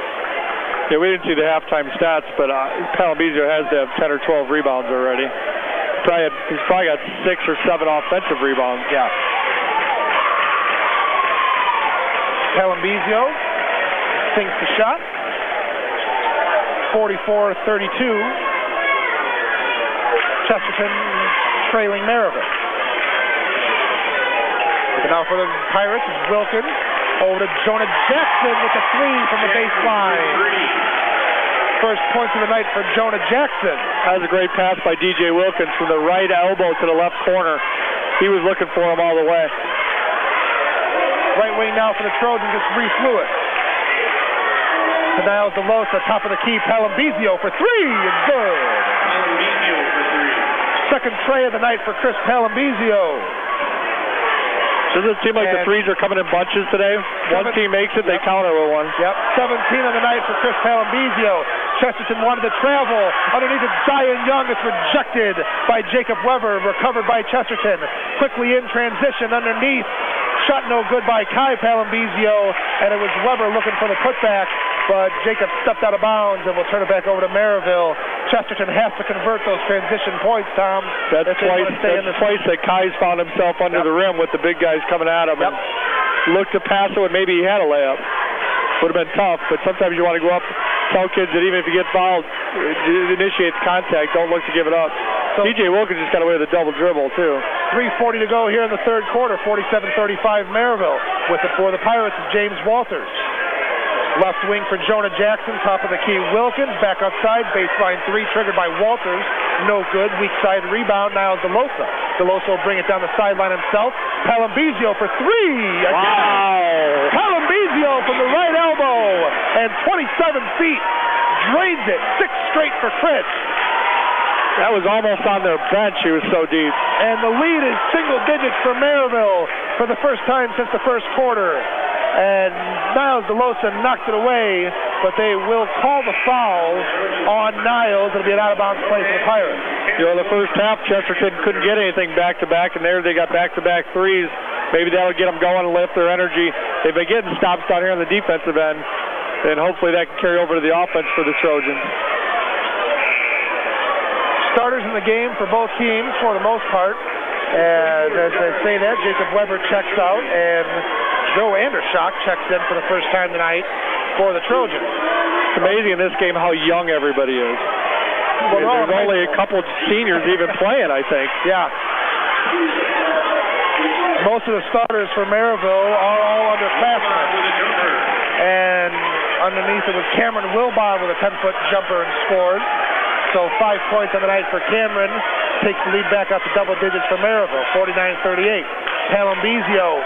Yeah, we didn't see the halftime stats, but Palambizio has to have 10 or 12 rebounds already. He's probably got 6 or 7 offensive rebounds. Yeah. Palambizio sinks the shot. 44-32. Chesterton trailing Merrillville. Now for the Pirates is Wilkins. Over to Jonah Jackson with the three from the baseline. First points of the night for Jonah Jackson. That was a great pass by DJ Wilkins from the right elbow to the left corner. He was looking for him all the way. Right wing now for the Trojans, it's Reese Lewis. To Niles DeLosa, top of the key, Palambizio for three, it's good. Second tray of the night for Chris Palambizio. Doesn't it seem like the threes are coming in bunches today? One team makes it, they counter with one. Yep, 17 on the night for Chris Palambizio. Chesterton wanted to travel. Underneath it's Zion Young. It's rejected by Jacob Weber. Recovered by Chesterton. Quickly in transition underneath. Shot no good by Kai Palambizio. And it was Weber looking for the putback. But Jacob stepped out of bounds, and we'll turn it back over to Merrillville. Chesterton has to convert those transition points, Tom. That's twice that Kai's found himself under the rim with the big guys coming at him. And looked to pass it when maybe he had a layup. Would have been tough, but sometimes you want to go up, tell kids that even if you get fouled, initiate the contact, don't look to give it up. So DJ Wilkins just got away with a double dribble, too. 3:40 to go here in the third quarter, 47-35 Merrillville. With it for the Pirates is James Walters. Left wing for Jonah Jackson, top of the key Wilkins, back outside, baseline three triggered by Walters, no good, weak side rebound, now DeLosa. DeLosa will bring it down the sideline himself. Palambizio for three, again. Wow! Palambizio from the right elbow, and 27 feet, drains it, 6 straight for Chris. That was almost on their bench, he was so deep. And the lead is single digits for Merrillville for the first time since the first quarter. And Niles DeLosa knocked it away, but they will call the foul on Niles. It'll be an out-of-bounds play for the Pirates. You know, the first half, Chesterton couldn't get anything back-to-back, and there they got back-to-back threes. Maybe that'll get them going and lift their energy. They've been getting stops down here on the defensive end, and hopefully that can carry over to the offense for the Trojans. Starters in the game for both teams for the most part. As I say that, Jacob Weber checks out, and Joe Andershock checks in for the first time tonight for the Trojans. It's amazing in this game how young everybody is. Well, there's only a couple seniors even playing, I think. Yeah. Most of the starters for Merrillville are all underclassmen. And underneath it was Cameron Wilbon with a 10-foot jumper and scored. So 5 points on the night for Cameron. Takes the lead back up to double digits for Merrillville, 49-38. Palambizio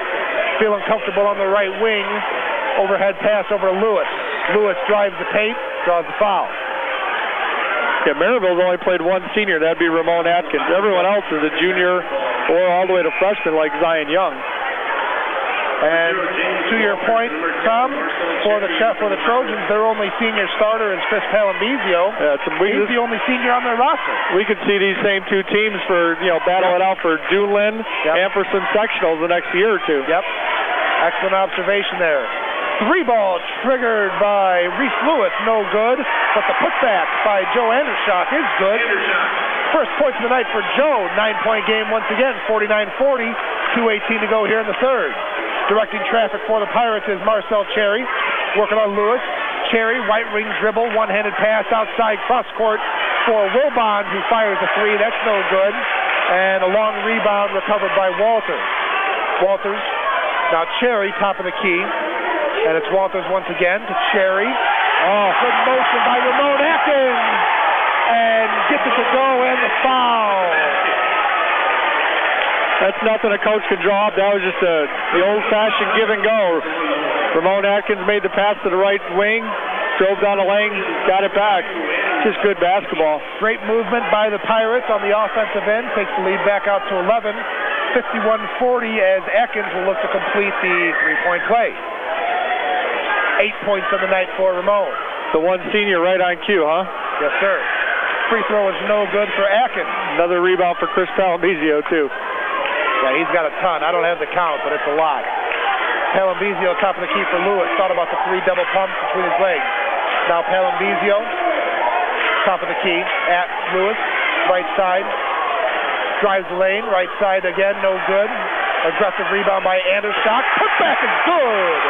feeling comfortable on the right wing. Overhead pass over to Lewis. Lewis drives the paint, draws the foul. Yeah, Merrillville's only played one senior. That'd be Ramon Atkins. Everyone else is a junior or all the way to freshman like Zion Young. And to your point, Tom, for the Trojans, their only senior starter is Chris Palambizio. He's the only senior on their roster. We could see these same two teams for battle it out for Duneland and for some sectionals the next year or two. Yep. Excellent observation there. 3-ball triggered by Reese Lewis, no good, but the putback by Joe Andershock is good. First points of the night for Joe. 9-point game once again, 49-40. 2:18 to go here in the third. Directing traffic for the Pirates is Marcel Cherry, working on Lewis. Cherry, white ring dribble, one-handed pass outside cross court for Wilbon, who fires a three. That's no good. And a long rebound recovered by Walters. Walters, now Cherry, top of the key. And it's Walters once again to Cherry. Oh, good motion by Ramon Atkins. And gets it to go and the foul. That's nothing a coach can draw up. That was just the old-fashioned give and go. Ramon Atkins made the pass to the right wing, drove down the lane, got it back. Just good basketball. Great movement by the Pirates on the offensive end. Takes the lead back out to 11. 51-40 as Atkins will look to complete the three-point play. 8 points on the night for Ramon. The one senior right on cue, huh? Yes, sir. Free throw is no good for Atkins. Another rebound for Chris Palambizio, too. Yeah, he's got a ton. I don't have the count, but it's a lot. Palambizio, top of the key for Lewis. Thought about the 3 double pumps between his legs. Now Palambizio, top of the key at Lewis, right side. Drives the lane, right side again, no good. Aggressive rebound by Andershock. Putback is good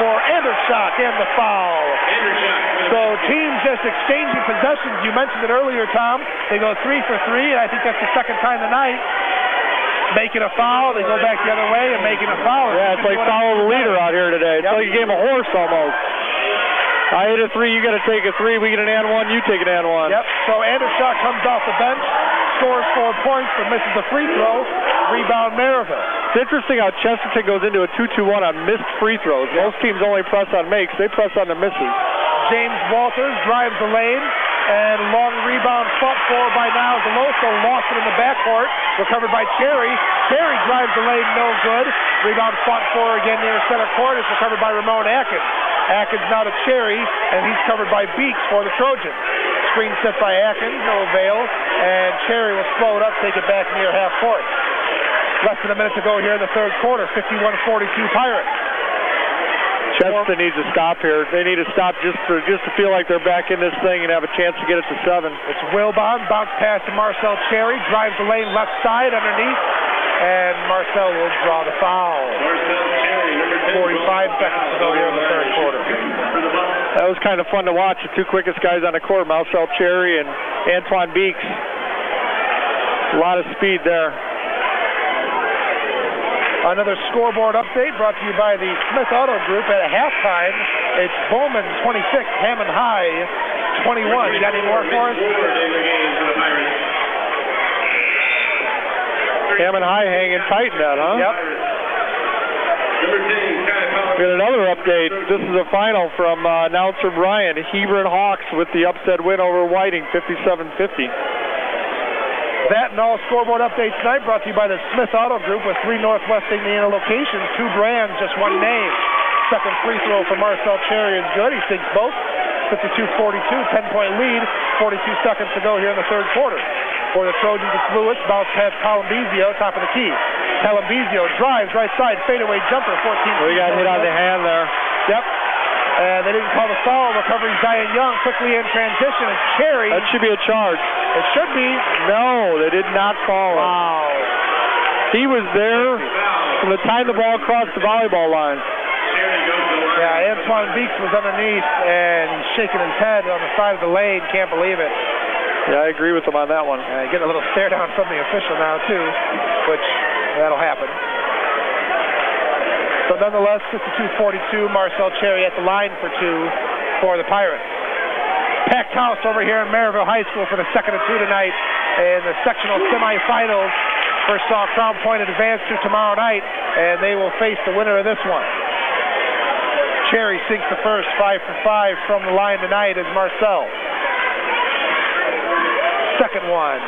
for Andershock and the foul. So teams just exchanging possessions. You mentioned it earlier, Tom. They go 3 for 3, and I think that's the second time tonight. Making a foul, they go back the other way and making a foul. Yeah, it's like follow the leader out here today. It's like a game of horse almost. I hit a 3, you got to take a 3. We get an and 1, you take an and 1. Yep, so Andershock comes off the bench, scores 4 points, but misses the free throw. Rebound Merrillville. It's interesting how Chesterton goes into a 2-2-1 on missed free throws. Most teams only press on makes. They press on the misses. James Walters drives the lane, and long rebound fought for by now Deloso, lost it in the backcourt, recovered by Cherry. Cherry drives the lane, no good. Rebound fought for again near center court. It's recovered by Ramon Atkins. Atkins now to Cherry, and he's covered by Beeks for the Trojans. Screen set by Atkins, no avail, and Cherry will slow it up, take it back near half court. Less than a minute to go here in the third quarter, 51-42 Pirates. Chesterton needs to stop here. They need to stop just to feel like they're back in this thing and have a chance to get it to 7. It's Wilbon, bounce pass to Marcel Cherry, drives the lane left side underneath, and Marcel will draw the foul. 45 seconds to go here in the third quarter. That was kind of fun to watch. The 2 quickest guys on the court, Marcel Cherry and Antoine Beeks. A lot of speed there. Another scoreboard update brought to you by the Smith Auto Group. At a halftime, it's Bowman 26, Hammond High 21. You got any more for us? Hammond High hanging tight in that, huh? Yep. We got another update. This is a final from announcer Brian. Hebron Hawks with the upset win over Whiting, 57-50. That and all scoreboard updates tonight brought to you by the Smith Auto Group with 3 Northwest Indiana locations, 2 brands, just 1 name. Second free throw for Marcel Cherry is good. He sinks both. 52-42, 10-point lead. 42 seconds to go here in the third quarter. For the Trojans, it's Lewis. Bounce pass Palambizio, top of the key. Palambizio drives right side, fadeaway jumper, 14. We got hit on the hand there. Yep. And they didn't call the foul. Recovery Zion Young quickly in transition. And Cherry. That should be a charge. It should be. No, they did not call it. Wow. He was there from the time the ball crossed the volleyball line. Yeah, Antoine Beeks was underneath, and he's shaking his head on the side of the lane. Can't believe it. Yeah, I agree with him on that one. Getting a little stare down from the official now, too, which that'll happen. So nonetheless, 52-42, Marcel Cherry at the line for two for the Pirates. Packed house over here in Merrillville High School for the second of two tonight in the sectional semifinals. First saw Crown Point advance to tomorrow night, and they will face the winner of this one. Cherry sinks the first, 5 for 5 from the line tonight is Marcel. Second one,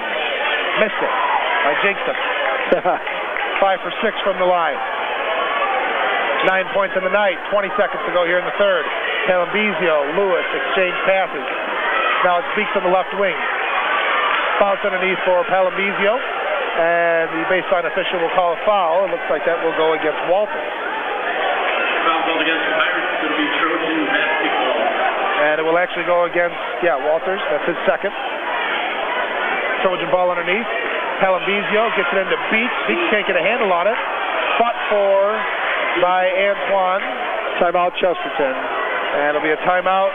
missed it. I jinxed him. 5 for 6 from the line. 9 points in the night, 20 seconds to go here in the third. Calambizio, Lewis exchange passes. Now it's Beeks on the left wing. Bounce underneath for Palambizio, and the baseline official will call a foul. It looks like that will go against Walters. Foul called against the Pirates. It's going to be Trojan basketball. And it will actually go against, Walters. That's his second. Trojan ball underneath. Palambizio gets it into Beeks. Beeks can't get a handle on it. Fought for by Antoine. Timeout Chesterton. And it'll be a timeout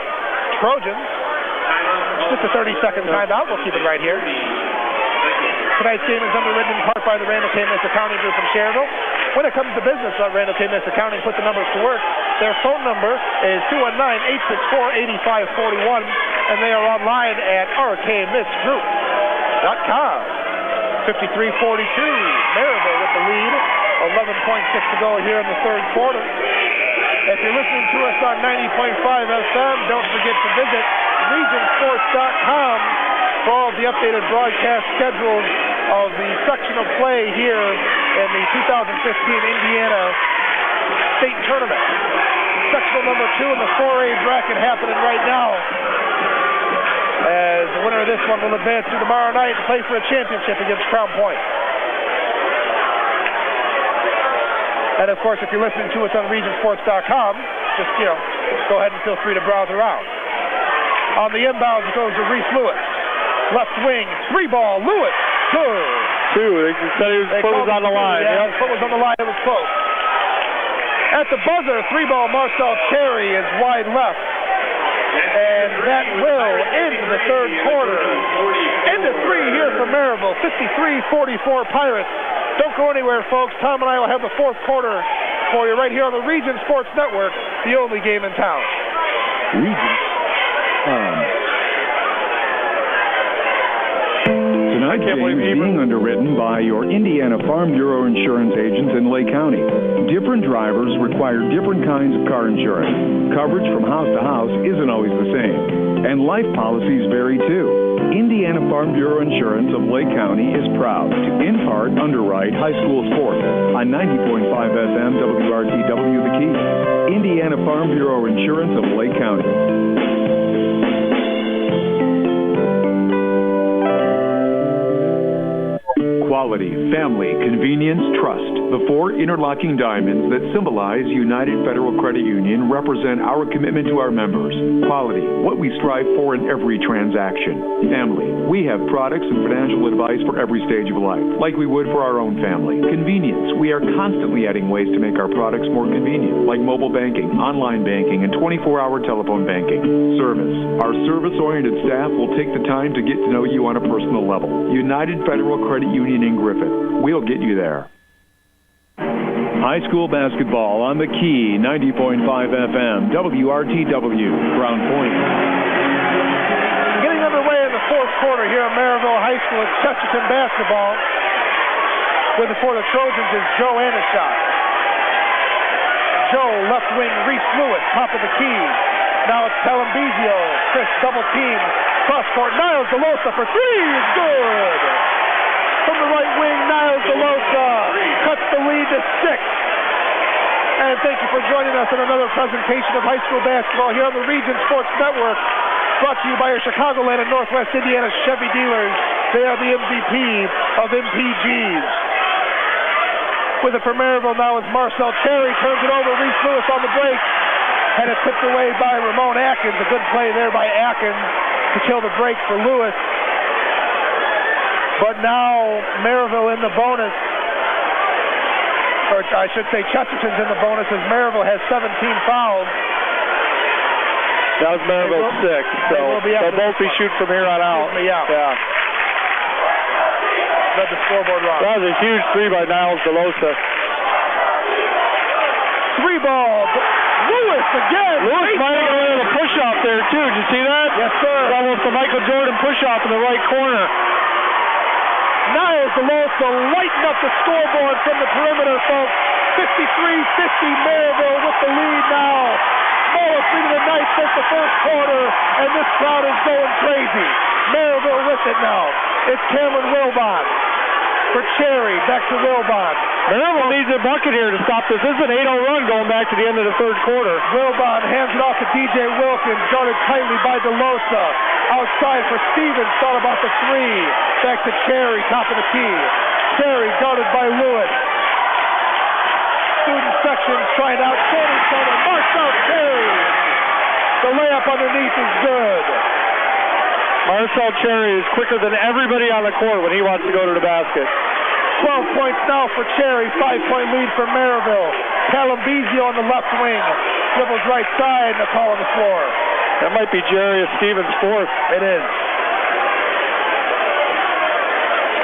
Trojans. Just a 30-second timeout. We'll keep it right here. Tonight's game is underwritten in part by the Randall K. Miss Accounting Group from Cherville. When it comes to business, Randall K. Miss Accounting put the numbers to work. Their phone number is 219-864-8541, and they are online at rkmissgroup.com. 53-42, Merrillville with the lead. 11.6 to go here in the third quarter. If you're listening to us on 90.5 FM, don't forget to visit regionsports.com for all of the updated broadcast schedules of the sectional play here in the 2015 Indiana State Tournament. Sectional number 2 in the 4A bracket happening right now, as the winner of this one will advance to tomorrow night and play for a championship against Crown Point. And of course, if you're listening to us on regionsports.com, just, go ahead and feel free to browse around. On the inbounds goes to Reese Lewis. Left wing, 3-ball, Lewis. Good. Two. They said his foot was on the line. Yeah, his foot was on the line. It was close. At the buzzer, 3-ball, Marcel Cherry is wide left. And that will end the third quarter. Into 3 here for Merrillville. 53-44 Pirates. Don't go anywhere, folks. Tom and I will have the fourth quarter for you right here on the Region Sports Network, the only game in town. Region. Tonight's game is being underwritten by your Indiana Farm Bureau insurance agents in Lake County. Different drivers require different kinds of car insurance. Coverage from house to house isn't always the same, and life policies vary too. Indiana Farm Bureau Insurance of Lake County is proud to, in part, underwrite high school sports on 90.5 FM WRTW The Key. Indiana Farm Bureau Insurance of Lake County. Quality, family, convenience, trust. The 4 interlocking diamonds that symbolize United Federal Credit Union represent our commitment to our members. Quality, what we strive for in every transaction. Family, we have products and financial advice for every stage of life, like we would for our own family. Convenience, we are constantly adding ways to make our products more convenient, like mobile banking, online banking, and 24-hour telephone banking. Service, our service-oriented staff will take the time to get to know you on a personal level. United Federal Credit Union in Griffith. We'll get you there. High school basketball on the Key, 90.5 FM, WRTW, Crown Point. Getting underway in the fourth quarter here at Merrillville High School at Chesterton basketball. With it for the Trojans is Joe Anishot. Joe, left wing, Reese Lewis, top of the key. Now it's Palambizio. Chris double team. Cross court, Niles DeLosa for 3 is good. From the right wing, Niles DeLosa cuts the lead to 6. And thank you for joining us in another presentation of high school basketball here on the Region Sports Network. Brought to you by your Chicagoland and Northwest Indiana Chevy dealers. They are the MVP of MPGs. With it for Merrillville now is Marcel Cherry. Turns it over. Reese Lewis on the break. Had it tipped away by Ramon Atkins. A good play there by Atkins to kill the break for Lewis. But now Merrillville in the bonus. Or I should say Chesterton's in the bonus as Merrillville has 17 fouls. That was Merrillville 6, so they'll both be shooting from here on out. Yeah. Read the scoreboard wrong. That was a huge three by Niles DeLosa. 3 ball. Lewis again. Lewis might have got a little push-off there, too. Did you see that? Yes, sir. It's almost a Michael Jordan push-off in the right corner. Niles DeLosa lighting up the scoreboard from the perimeter, folks. 53-50 Merrillville with the lead now. Smallest lead of the night since the first quarter, and this crowd is going crazy. Merrillville with it now. It's Cameron Wilbon for Cherry. Back to Wilbon. Merrillville needs a bucket here to stop this. This is an 8-0 run going back to the end of the third quarter. Wilbon hands it off to DJ Wilkins, guarded tightly by DeLosa. Outside for Stevens, thought about the 3. Back to Cherry, top of the key. Cherry guarded by Lewis. Student section trying out corner center. Marks out Cherry. The layup underneath is good. Marcel Cherry is quicker than everybody on the court when he wants to go to the basket. 12 points now for Cherry. 5-point lead for Merrillville. Palambizio on the left wing. Dribbles right side and a call on the floor. That might be Jarius Stevens' 4th. It is.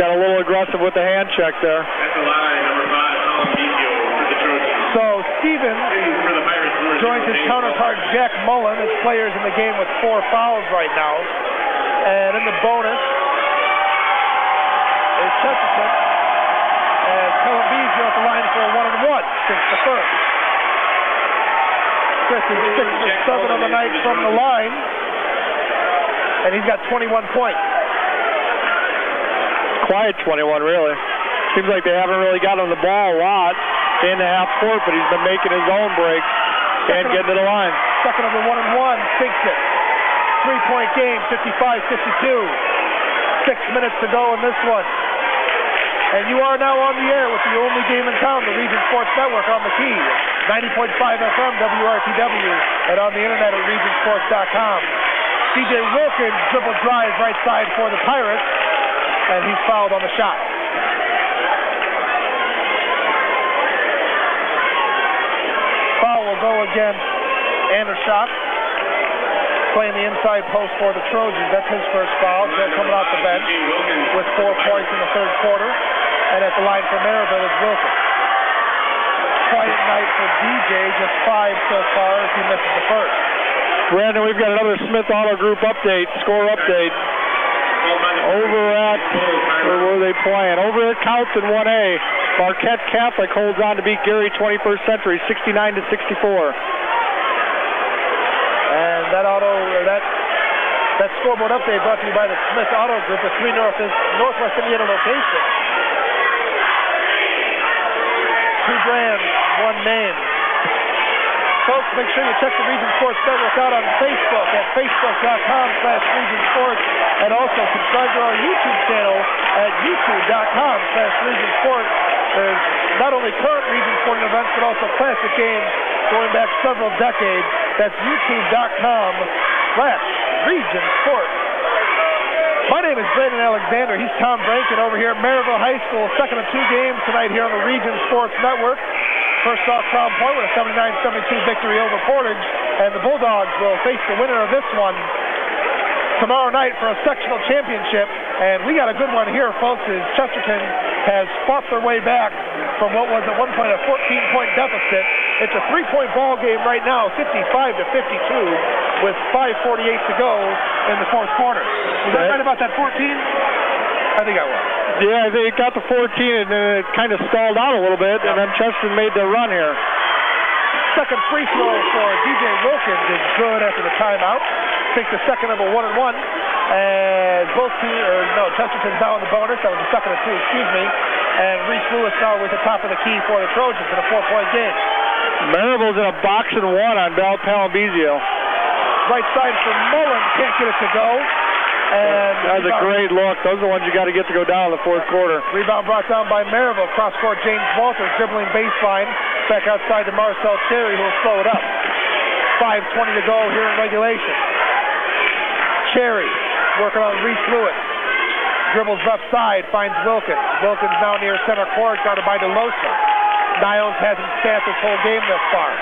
Got a little aggressive with the hand check there. That's a line, number 5, Palambizio for the Trojans. So Stevens For the Pirates, joins his counterpart Jack Mullen as players in the game with 4 fouls right now. And in the bonus is Chesterton as Palambizio at the line for a 1-and-1 since the first. Chris is 6 for 7 on the night from the line, and he's got 21 points. Quiet 21, really. Seems like they haven't really got on the ball a lot in the half court, but he's been making his own breaks and getting to the line. Second of the 1-and-1, sinks it. 3-point game, 55-52. 6 minutes to go in this one. And you are now on the air with the only game in town, the Region Sports Network on the key. 90.5 FM, WRTW, and on the internet at regionsports.com. DJ Wilkins dribble drive right side for the Pirates, and he's fouled on the shot. Foul will go against Andershot, playing the inside post for the Trojans. That's his first foul. Joe coming off the bench with 4 points in the third quarter. And at the line for Merrillville is Wilkins. Quiet night for DJ, just 5 so far as he misses the first. Brandon, we've got another Smith Auto Group update, score update. Over at, where were they playing? Over at Council 1A. Marquette Catholic holds on to beat Gary 21st Century 69-64. And that scoreboard update brought to you by the Smith Auto Group, a 3 Northwest Indiana location. 2 brands, 1 name. Folks, make sure you check the Region Sports Network out on Facebook at facebook.com/Region Sports, and also subscribe to our YouTube channel at youtube.com/Region Sports. There's not only current Region Sporting events, but also classic games going back several decades. That's youtube.com/Region Sports. My name is Brandon Alexander. He's Tom Brankin over here at Merrillville High School. Second of 2 games tonight here on the Region Sports Network. First off, Crown Point with a 79-72 victory over Portage. And the Bulldogs will face the winner of this one tomorrow night for a sectional championship. And we got a good one here, folks, as Chesterton has fought their way back from what was at one point a 14-point deficit. It's a 3-point ball game right now, 55-52, with 5:48 to go in the fourth quarter. Was that right about that 14? I think I was. Yeah, they got to 14 and then it kind of stalled out a little bit, and then Chesterton made their run here. Second free throw for DJ Wilkins is good after the timeout. Takes the second of a 1-and-1. And Chesterton's now in the bonus. That was the second of 2, excuse me. And Reese Lewis now with the top of the key for the Trojans in a 4-point game. Merrillville's in a box and 1 on Palambizio. Right side for Mullen, can't get it to go. And that was a great look. Those are the ones you got to get to go down in the fourth quarter. Rebound brought down by Merrillville. Cross court, James Walters dribbling baseline. Back outside to Marcel Cherry, who will slow it up. 5:20 to go here in regulation. Cherry working on Reese Lewis. Dribbles left side, finds Wilkins. Wilkins now near center court, guarded by DeLosa. Niles hasn't staffed this whole game thus far.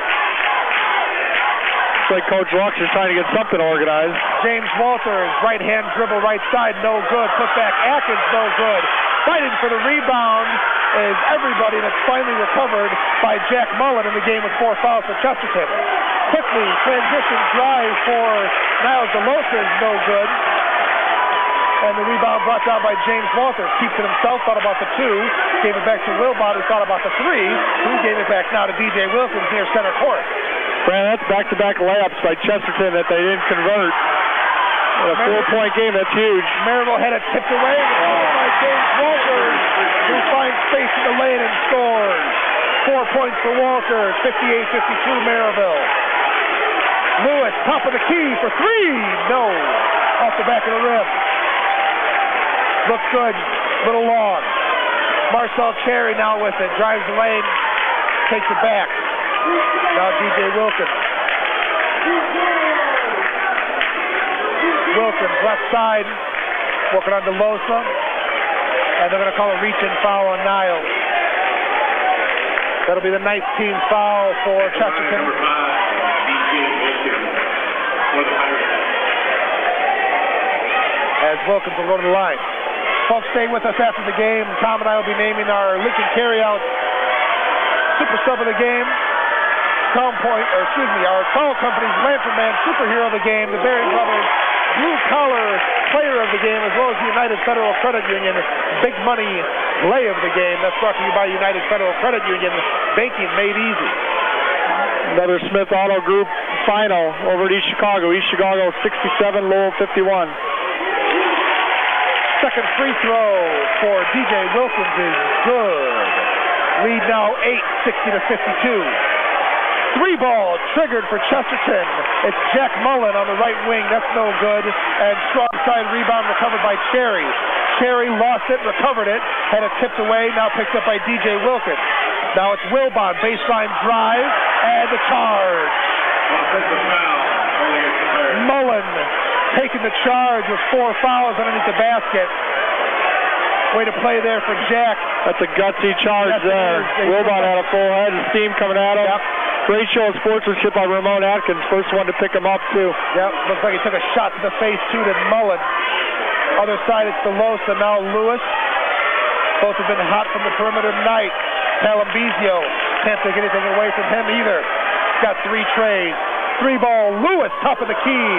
It's like Coach Lux is trying to get something organized. James Walters, right-hand dribble, right side, no good. Put back Atkins, no good. Fighting for the rebound is everybody, and it's finally recovered by Jack Mullen in the game with 4 fouls for Chesterton. Quickly, transition drive for Niles DeLosa is no good. And the rebound brought down by James Walters. Keeps it himself, thought about the 2. Gave it back to Wilbon, who thought about the 3. Who gave it back now to DJ Wilkins near center court. Brad, that's back-to-back layups by Chesterton that they didn't convert. In a 4-point game, that's huge. Merrillville had it tipped away by James Walters, who finds space in the lane and scores. 4 points for Walters, 58-52 Merrillville. Lewis, top of the key for 3. No, off the back of the rim. Looks good, little long. Marcel Cherry now with it, drives the lane, takes it back. Now DJ Wilkins. Wilkins, left side, working on DeLosa. And they're going to call a reach-in foul on Niles. That'll be the 19th foul for Chesterton. Number 5, DJ Wilkins for the Pirates. As Wilkins will go to the line. Folks, stay with us after the game. Tom and I will be naming our Lincoln Carryout Super Sub of the game. Our Tall Company's Lantern Man Superhero of the game, the Berry Brothers Blue Collar Player of the game, as well as the United Federal Credit Union Big Money Play of the game. That's brought to you by United Federal Credit Union, banking made easy. Another Smith Auto Group final over at East Chicago. East Chicago 67, Lowell 51. Second free throw for DJ Wilkins is good. Lead now 60-52. 3-ball triggered for Chesterton. It's Jack Mullen on the right wing. That's no good. And strong side rebound recovered by Cherry. Cherry lost it, recovered it, had it tipped away, now picked up by DJ Wilkins. Now it's Wilbon, baseline drive, and the charge. Mullen taking the charge with 4 fouls underneath the basket. Way to play there for Jack. That's a gutsy charge there. Wilbon had a full head of steam coming at him. Yep. Great show of sportsmanship by Ramon Atkins. First one to pick him up, too. Yep, looks like he took a shot to the face, too, to Mullen. Other side, it's DeLosa, now Lewis. Both have been hot from the perimeter tonight. Palambizio can't take anything away from him either. Got 3 trays. 3-ball, Lewis, top of the key.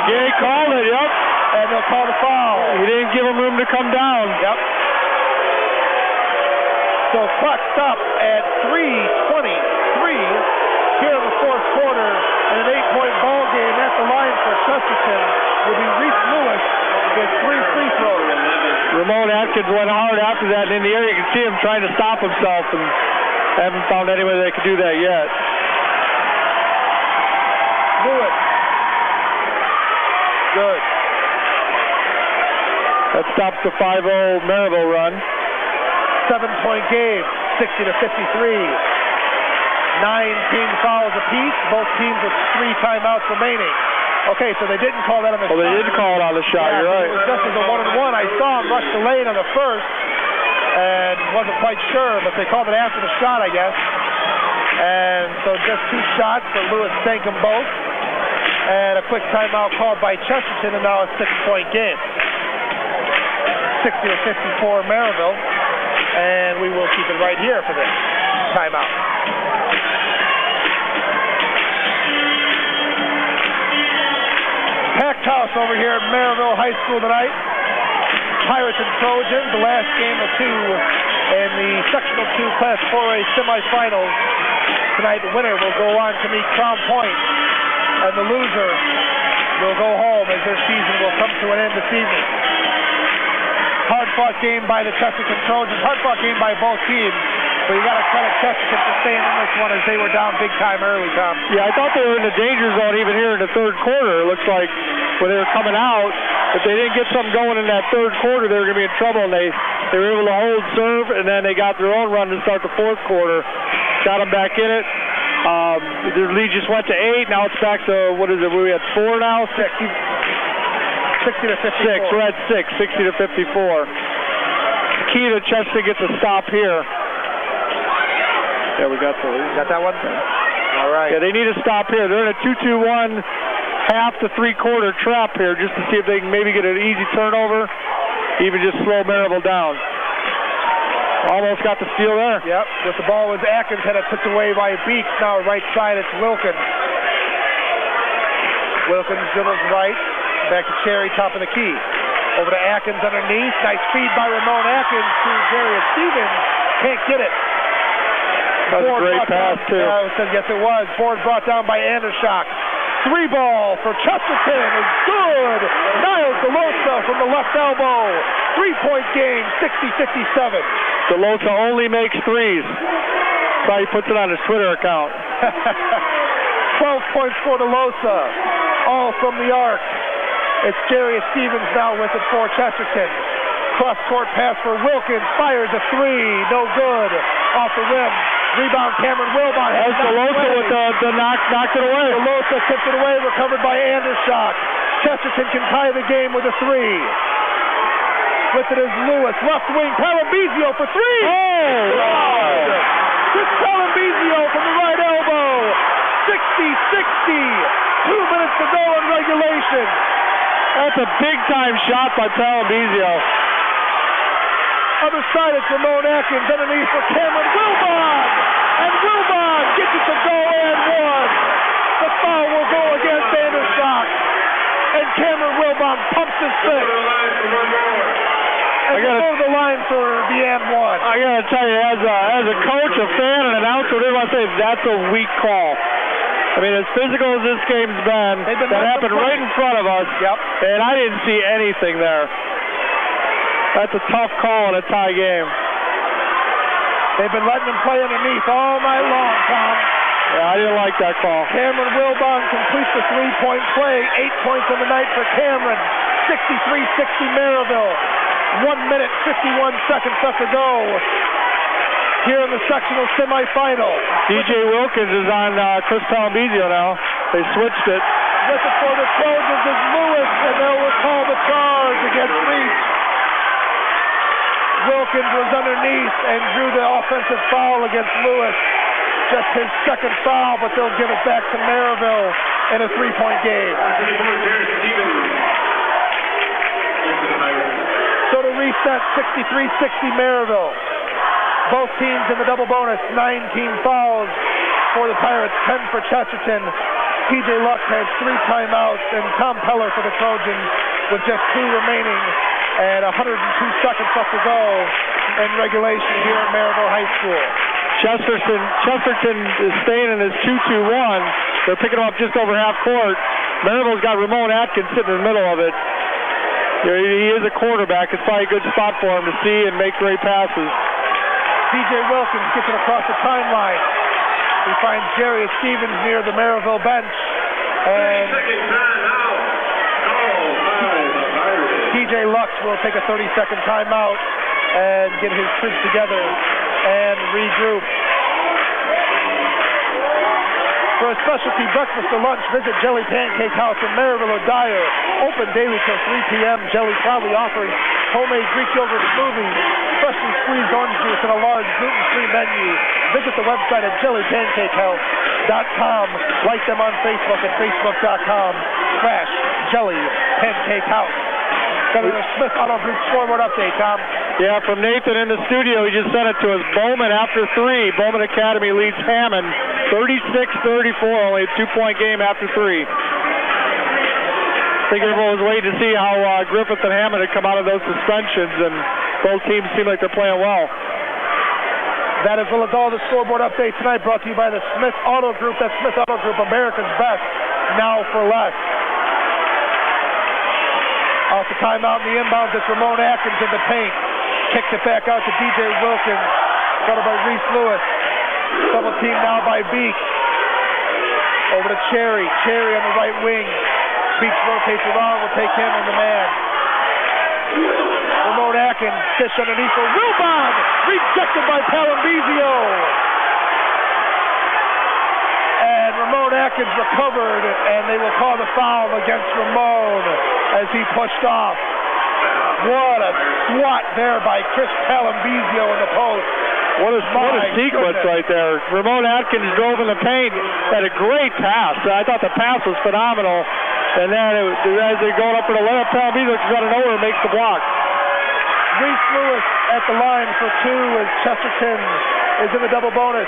He called it, yep. And they'll call the foul. He didn't give him room to come down. Yep. So clock stopped at 3:23 here in the 4th quarter. And an 8-point ball game at the line for Chesterton will be Reese Lewis with 3 free throws. Ramon Atkins went hard after that, and in the air you can see him trying to stop himself, and haven't found any way they could do that yet. Lewis. Good. That stops the 5-0 Merrillville run. 7-point game, 60-53. 9 team fouls apiece. Both teams with 3 timeouts remaining. Okay, so they didn't call that on the shot. Well, they didn't call it on the shot, yeah, you're right. It was just as a 1-and-1. I saw him rush the lane on the first and wasn't quite sure, but they called it after the shot, I guess. And so just 2 shots, but Lewis sank them both. And a quick timeout called by Chesterton, and now a 6-point game. 60-54 Merrillville, and we will keep it right here for this timeout. Packed house over here at Merrillville High School tonight. Pirates and Trojans, the last game of 2 in the Sectional 2 Class 4A semifinals. Tonight, the winner will go on to meet Crown Point, and the loser will go home as their season will come to an end this evening. Hard-fought game by the Chesterton Trojans. Hard-fought game by both teams. But you got to credit Chesterton for staying in this one as they were down big time early, Tom. Yeah, I thought they were in the danger zone even here in the 3rd quarter. It looks like when they were coming out, if they didn't get something going in that 3rd quarter, they were going to be in trouble. And they were able to hold serve, and then they got their own run to start the 4th quarter. Got them back in it. The lead just went to 8. Now it's back to, what is it? We at 4 now? 60 to 54. 6. We're at 6. 60 to 54. Key to Chesterton gets a stop here. Yeah, we got the lead. Got that one? All right. Yeah, they need a stop here. They're in a 2-2-1 half to three-quarter trap here just to see if they can maybe get an easy turnover, even just slow Merrillville down. Almost got the steal there. Yep, with the ball was Atkins, had it picked away by Beeks. Now right side, it's Wilkins. Wilkins dribbles right, back to Cherry, top of the key. Over to Atkins underneath. Nice feed by Ramon Atkins to Jarius Stevens. Can't get it. That was a great pass, too. Yes, it was. Board brought down by Andershock. 3-ball for Chesterton is good. Niles DeLosa from the left elbow. 3-point game, 60-57. DeLosa only makes threes. That's why he puts it on his Twitter account. 12 points for DeLosa. All from the arc. It's Jarius Stevens now with it for Chesterton. Cross-court pass for Wilkins. Fires a 3. No good. Off the rim. Rebound Cameron Wilbon. Has DeLosa with the knocked it away. DeLosa tipped it away. Recovered by Andershock. Chesterton can tie the game with a 3. With it is Lewis. Left wing. Palambizio for 3. Oh! Chris Palambizio from the right elbow. 60-60. 2 minutes to go in regulation. That's a big-time shot by Palambizio. Other side, it's Ramon Atkins underneath for Cameron Wilbon. And Wilbon gets it to go and 1. The foul will go against Andershock. And Cameron Wilbon pumps his fist. And go the line for the and 1. I gotta tell you, as a coach, a fan, and an announcer, what do I say? That's a weak call. I mean, as physical as this game's been, that happened right in front of us. Yep. And I didn't see anything there. That's a tough call in a tie game. They've been letting him play underneath all night long, Tom. Yeah, I didn't like that call. Cameron Wilbon completes the 3-point play. 8 points on the night for Cameron. 63-60 Merrillville. 1 minute, 51 seconds left to go here in the sectional semifinal. DJ Wilkins is on Chris Palambizio now. They switched it. With it for the Trojans is Lewis, and they'll recall the charge against Reach. Wilkins was underneath and drew the offensive foul against Lewis. Just his second foul, but they'll give it back to Merrillville in a 3-point game. So to reset, 63-60 Merrillville. Both teams in the double bonus, 19 fouls for the Pirates, 10 for Chesterton. TJ Luck has 3 timeouts, and Tom Peller for the Trojans with just 2 remaining and 102 seconds left to go in regulation here at Merrillville High School. Chesterton is staying in his 2-2-1. They're picking him up just over half court. Merrillville's got Ramon Atkins sitting in the middle of it. He is a quarterback. It's probably a good spot for him to see and make great passes. DJ Wilkins gets it across the timeline. He finds Jarius Stevens near the Merrillville bench. And TJ Lux will take a 30-second timeout and get his troops together and regroup. For a specialty breakfast or lunch, visit Jelly Pancake House in Merrillville or Dyer. Open daily till 3 p.m. Jelly proudly offering homemade Greek yogurt smoothies, freshly squeezed orange juice, and a large gluten-free menu. Visit the website at jellypancakehouse.com. Like them on Facebook at facebook.com/Jelly Pancake House. Governor Smith Auto Group scoreboard update, Tom. Yeah, from Nathan in the studio, he just sent it to us. Bowman after 3. Bowman Academy leads Hammond 36-34, only a 2-point game after 3. I think everyone was waiting to see how Griffith and Hammond had come out of those suspensions, and both teams seem like they're playing well. That is all the scoreboard update tonight, brought to you by the Smith Auto Group. That's Smith Auto Group, America's best, now for less. Off the timeout in the inbounds, it's Ramon Atkins in the paint. Kicks it back out to DJ Wilkins. Followed by Reese Lewis. Double team now by Beeks. Over to Cherry. Cherry on the right wing. Beeks rotates around. Will take him on the man. Ramon Atkins. Fish underneath for Wilbon. Rejected by Palambizio. And Ramon Atkins recovered, and they will call the foul against Ramon as he pushed off. What a swat there by Chris Palambizio in the post. What a sequence right there. Ramon Atkins drove in the paint, had a great pass. I thought the pass was phenomenal. And then as they're going up for the layup, Palambizio comes out of nowhere and makes the block. Reese Lewis at the line for two as Chesterton is in the double bonus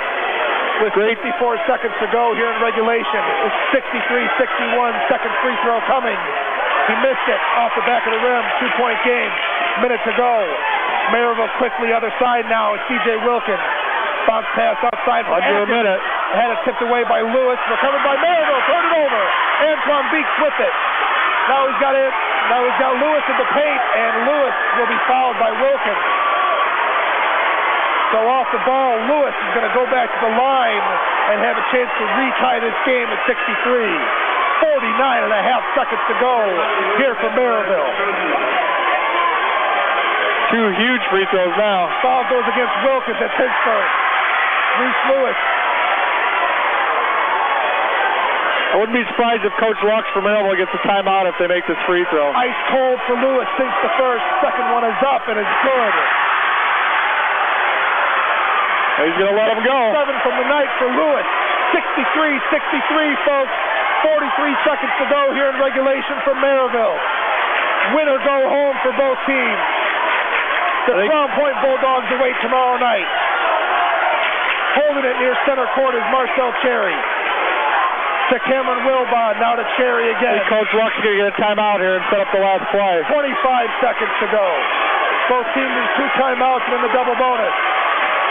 with 54 seconds to go here in regulation. It's 63-61, second free throw coming. He missed it off the back of the rim, 2-point game, minute to go. Merrillville quickly, other side now, it's C.J. Wilkins. Bounce pass outside for Under a minute. Had it tipped away by Lewis, recovered by Merrillville, turned it over. Antoine Beeks with it. Now he's got Lewis in the paint, and Lewis will be fouled by Wilkins. So off the ball, Lewis is going to go back to the line and have a chance to retie this game at 63. 49 and a half seconds to go here for Merrillville. Two huge free throws now. Foul goes against Wilkins at Pittsburgh. Reese Lewis. I wouldn't be surprised if Coach Lux for Merrillville gets a timeout if they make this free throw. Ice cold for Lewis sinks the first. Second one is up and it's good. He's going to let him go. 7 from the night for Lewis. 63-63, folks. 43 seconds to go here in regulation for Merrillville. Win or go home for both teams. The Crown Point Bulldogs await tomorrow night. Holding it near center court is Marcel Cherry. To Cameron Wilbon, now to Cherry again. Coach Lux is going to get a timeout here and set up the last play. 25 seconds to go. Both teams in 2 timeouts and in the double bonus.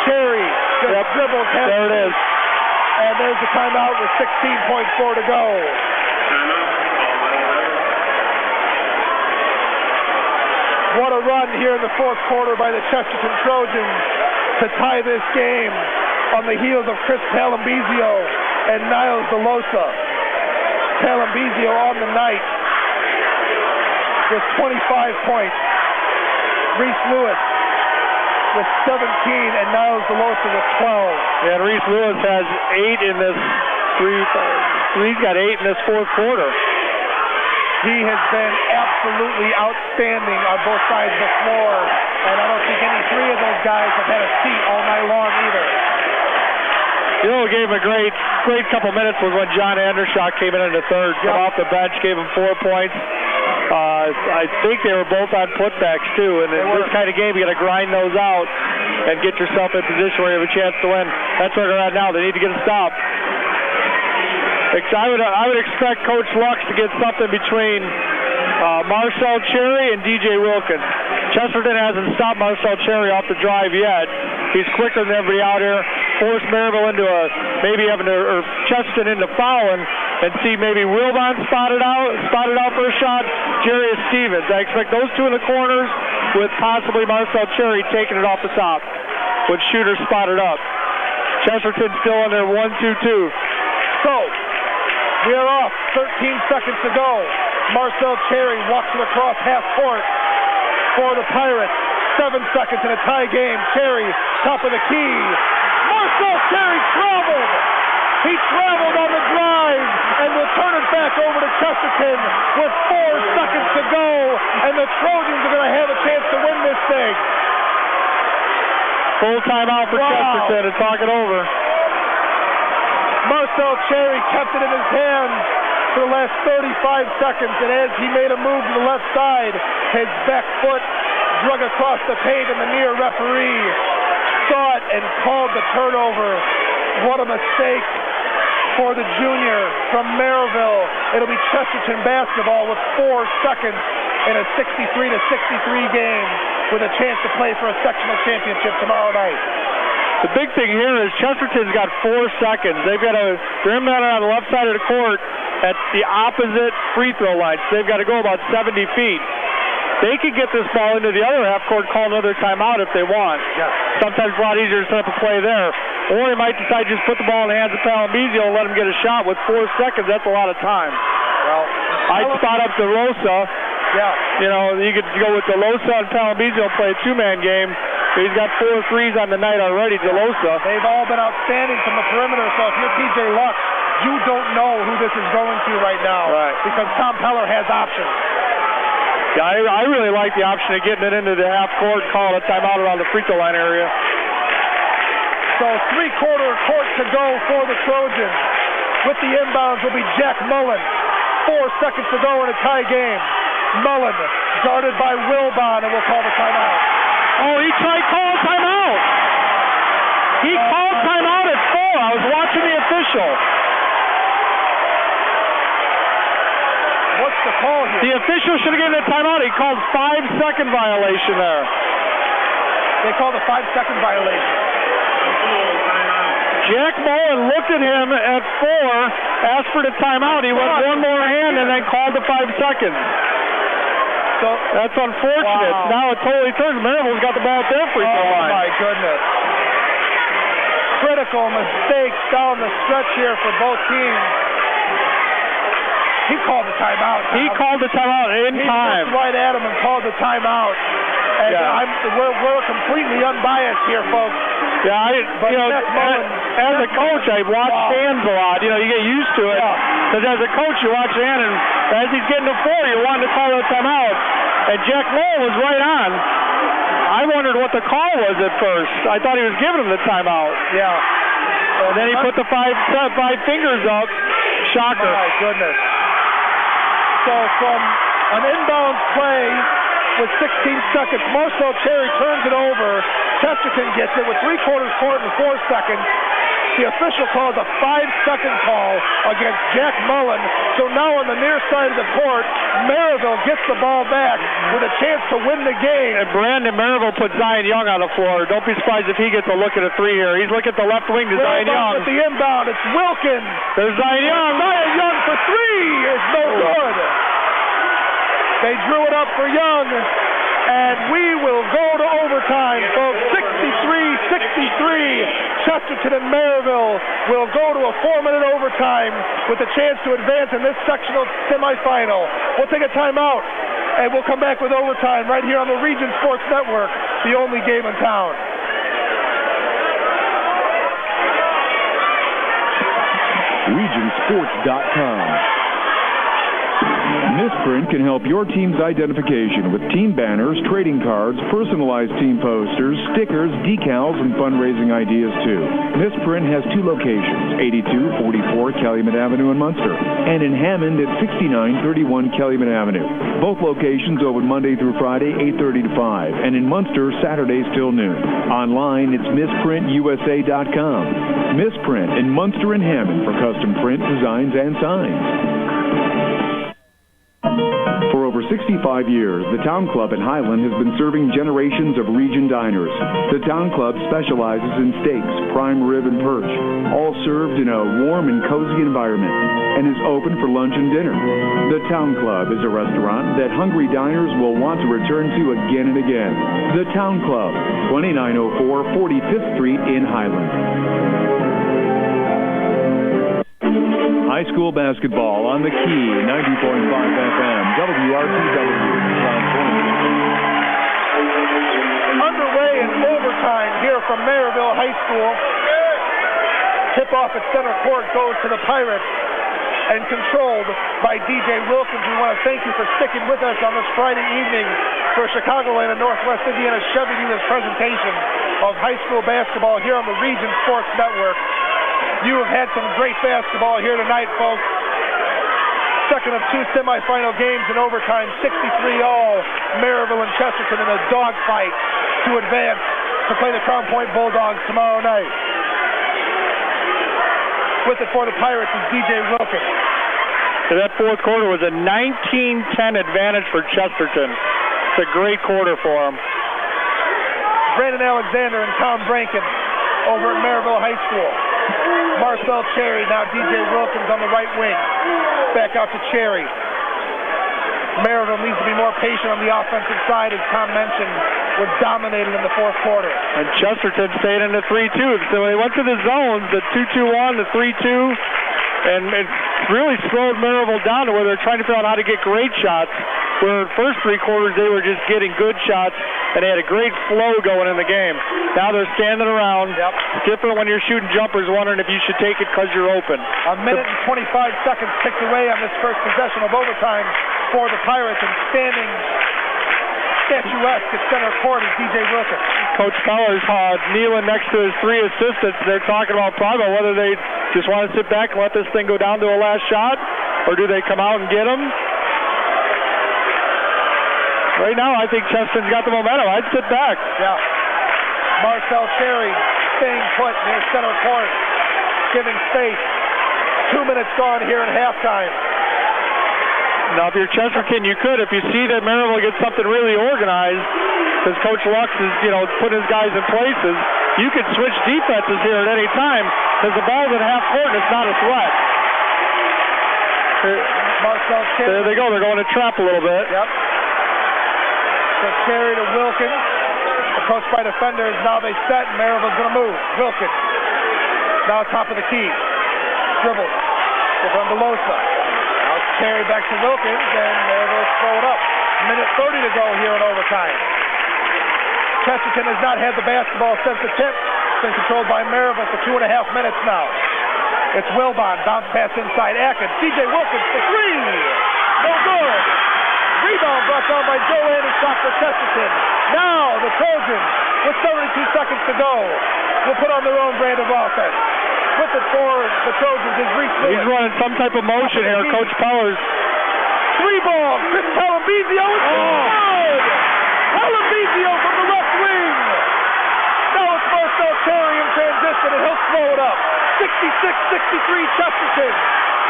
Cherry just dribbles. There it is. And there's the timeout with 16.4 to go. What a run here in the fourth quarter by the Chesterton Trojans to tie this game on the heels of Chris Palambizio and Niles DeLosa. Palambizio on the night with 25 points. Reese Lewis with 17 and Niles DeLosa with 12. Yeah, and Reese Lewis has 8 in this he's got 8 in this fourth quarter. He has been absolutely outstanding on both sides of the floor, and I don't think any 3 of those guys have had a seat all night long either. You know, gave him a great couple minutes was when John Andershaw came in the third. Come off the bench, gave him 4 points. I think they were both on putbacks too, and in this kind of game, you got to grind those out and get yourself in position where you have a chance to win. That's where they're at now. They need to get a stop. I would expect Coach Lux to get something between Marcel Cherry and DJ Wilkins. Chesterton hasn't stopped Marcel Cherry off the drive yet. He's quicker than everybody out here. Forced Merrillville into Chesterton into fouling, and see maybe Wilbon spotted out for a shot. Jarius Stevens. I expect those 2 in the corners with possibly Marcel Cherry taking it off the top with shooters spotted up. Chesterton still in there 1-2-2. So, we are off. 13 seconds to go. Marcel Cherry walks it across half court for the Pirates. 7 seconds in a tie game. Cherry, top of the key. Marcel Cherry traveled. He traveled on the drive and will turn it back over to Chesterton with 4 seconds to go. And the Trojans are going to have a chance to win this thing. Full timeout for Chesterton to talk it over. Marcel Cherry kept it in his hands for the last 35 seconds, and as he made a move to the left side, his back foot drug across the paint, and the near referee saw it and called the turnover. What a mistake for the junior from Merrillville. It'll be Chesterton basketball with 4 seconds in a 63-63 game with a chance to play for a sectional championship tomorrow night. The big thing here is Chesterton's got 4 seconds. They've got a rim runner on the left side of the court at the opposite free throw line. So they've got to go about 70 feet. They could get this ball into the other half court, call another timeout if they want. Yeah. Sometimes Sometimes a lot easier to set up a play there. Or he might decide to just put the ball in the hands of Palambizio and let him get a shot. With 4 seconds, that's a lot of time. Well, I'd spot up DeLosa. Yeah. You know, you could go with DeLosa and Palambizio and play a 2-man game. He's got 4 threes on the night already, DeLosa. They've all been outstanding from the perimeter, so if you're TJ Lux, you don't know who this is going to right now. Right. Because Tom Peller has options. Yeah, I really like the option of getting it into the half court, calling a timeout around the free throw line area. So 3/4 court to go for the Trojans. With the inbounds will be Jack Mullen. 4 seconds to go in a tie game. Mullen guarded by Wilbon, and will call the timeout. Oh, he tried calling timeout. He called timeout at 4. I was watching the official. What's the call here? The official should have given a timeout. He called 5-second violation there. They called a 5-second violation. Jack Mullen looked at him at 4, asked for the timeout. He went one more hand and then called the 5 seconds. So that's unfortunate. Wow. Now it totally turns. Merrillville's got the ball at their free throw line. Oh my goodness. Critical mistakes down the stretch here for both teams. He called the timeout. He called the timeout in time. He looked right at him and called the timeout. And we're completely unbiased here, folks. Yeah, as a coach, I watch hands a lot. You get used to it. Because as a coach, you watch the hand, and as he's getting to 4, you're wanting to call the timeout. And Jack Mullen was right on. I wondered what the call was at first. I thought he was giving him the timeout. Yeah. And then he put the five fingers up. Shocker. My goodness. So from an inbound play with 16 seconds, Marcel Cherry turns it over. Chesterton gets it with 3/4 court and 4 seconds. The official calls a 5-second call against Jack Mullen. So now on the near side of the court, Merrillville gets the ball back with a chance to win the game. And Brandon Merrillville put Zion Young on the floor. Don't be surprised if he gets a look at a 3 here. He's looking at the left wing to Zion Young. With the inbound, it's Wilkins. There's Zion Young. Zion Young for 3 is no good. They drew it up for Young, and we will go to overtime, folks. 63-63. Chesterton and Merrillville will go to a 4-minute overtime with a chance to advance in this sectional semifinal. We'll take a timeout, and we'll come back with overtime right here on the Region Sports Network, the only game in town. RegionSports.com. Misprint can help your team's identification with team banners, trading cards, personalized team posters, stickers, decals, and fundraising ideas too. Misprint has 2 locations, 8244 Calumet Avenue in Munster, and in Hammond at 6931 Calumet Avenue. Both locations open Monday through Friday, 8:30 to 5, and in Munster, Saturdays till noon. Online, it's misprintusa.com. Misprint in Munster and Hammond for custom print, designs, and signs. For over 65 years, the Town Club in Highland has been serving generations of region diners. The Town Club specializes in steaks, prime rib, and perch, all served in a warm and cozy environment, and is open for lunch and dinner. The Town Club is a restaurant that hungry diners will want to return to again and again. The Town Club, 2904 45th Street in Highland. High school basketball on the Key, 90.5 FM, WRTW. Underway in overtime here from Merrillville High School. Tip-off at center court goes to the Pirates and controlled by DJ Wilkins. We want to thank you for sticking with us on this Friday evening for Chicagoland and Northwest Indiana Chevy Dealers presentation of high school basketball here on the Region Sports Network. You have had some great basketball here tonight, folks. Second of 2 semifinal games in overtime, 63-all. Merrillville and Chesterton in a dogfight to advance to play the Crown Point Bulldogs tomorrow night. With it for the Pirates is DJ Wilkins. So that 4th quarter was a 19-10 advantage for Chesterton. It's a great quarter for them. Brandon Alexander and Tom Brankin over at Merrillville High School. Marcel Cherry, now DJ Wilkins on the right wing. Back out to Cherry. Merrillville needs to be more patient on the offensive side, as Tom mentioned, was dominated in the 4th quarter. And Chesterton stayed in the 3-2. So they went to the zones, the 2-2-1, the 3-2, and it really slowed Merrillville down to where they're trying to figure out how to get great shots. where the first 3 quarters they were just getting good shots, and they had a great flow going in the game. Now they're standing around. Yep. It's different when you're shooting jumpers, wondering if you should take it because you're open. A minute and 25 seconds ticked away on this first possession of overtime for the Pirates, and standing statuesque at center court is DJ Wilkins. Coach Powers kneeling next to his 3 assistants. They're talking about probably whether they just want to sit back and let this thing go down to a last shot, or do they come out and get them? Right now, I think Chesterton's got the momentum. I'd sit back. Yeah. Marcel Cherry staying put near center court, giving space. 2 minutes gone here in halftime. Now, if you're Chesterton, you could. If you see that Merrillville gets something really organized, because Coach Lux is, putting his guys in places, you could switch defenses here at any time, because the ball's at half court and it's not a threat. Marcel Cherry. There they go. They're going to trap a little bit. Yep. So Cherry to Wilkins. Approached by defenders. Now they set, and Merrillville's going to move. Wilkins. Now top of the key. Dribbles. From DeLosa. Now Cherry back to Wilkins, and Merrillville throw it up. Minute 30 to go here in overtime. Chesterton has not had the basketball since the tip. It's been controlled by Merrillville for 2.5 minutes now. It's Wilbon. Bounce pass inside Atkins. DJ Wilkins for 3. No good. Rebound brought down by Joe Anderson for Chesterton. Now the Trojans, with 72 seconds to go, will put on their own brand of offense. With it for the Trojans is Reese Lewis. He's running some type of motion here. Coach Powers. 3-ball. Chris Palambizio is good. Palambizio from the left wing. Now it's Marcel Cherry in transition, and he'll slow it up. 66-63 Chesterton.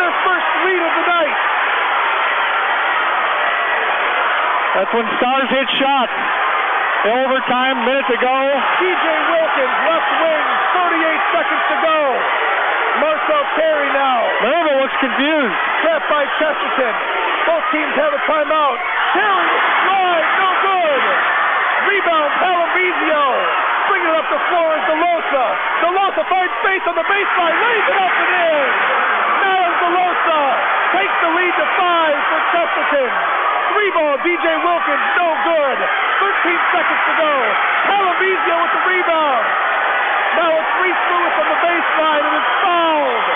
Their first lead of the night. That's when stars hit shots. In overtime, minute to go. DJ Wilkins, left wing, 38 seconds to go. Marcel Cherry now. Merrillville looks confused. Trapped by Chesterton. Both teams have a timeout. Cherry with the slide, no good. Rebound, Palambizio. Bringing it up the floor is DeLosa. DeLosa finds space on the baseline, lays it up and in. Now DeLosa takes the lead to 5 for Chesterton. 3-ball, DJ Wilkins, no good. 13 seconds to go. Palambizio with the rebound. Now it's Reese Lewis on the baseline, and it's fouled.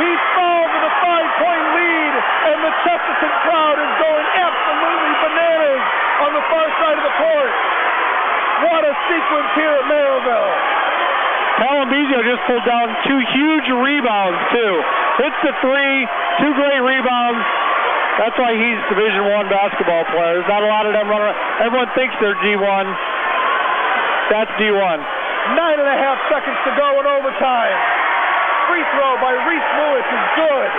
He's fouled with a 5-point lead, and the Chesterton crowd is going absolutely bananas on the far side of the court. What a sequence here at Merrillville. Palambizio just pulled down 2 huge rebounds, too. Hits the 3, 2 great rebounds. That's why he's Division I basketball player. There's not a lot of them running around. Everyone thinks they're D1. That's D1. 9.5 seconds to go in overtime. Free throw by Reese Lewis is good.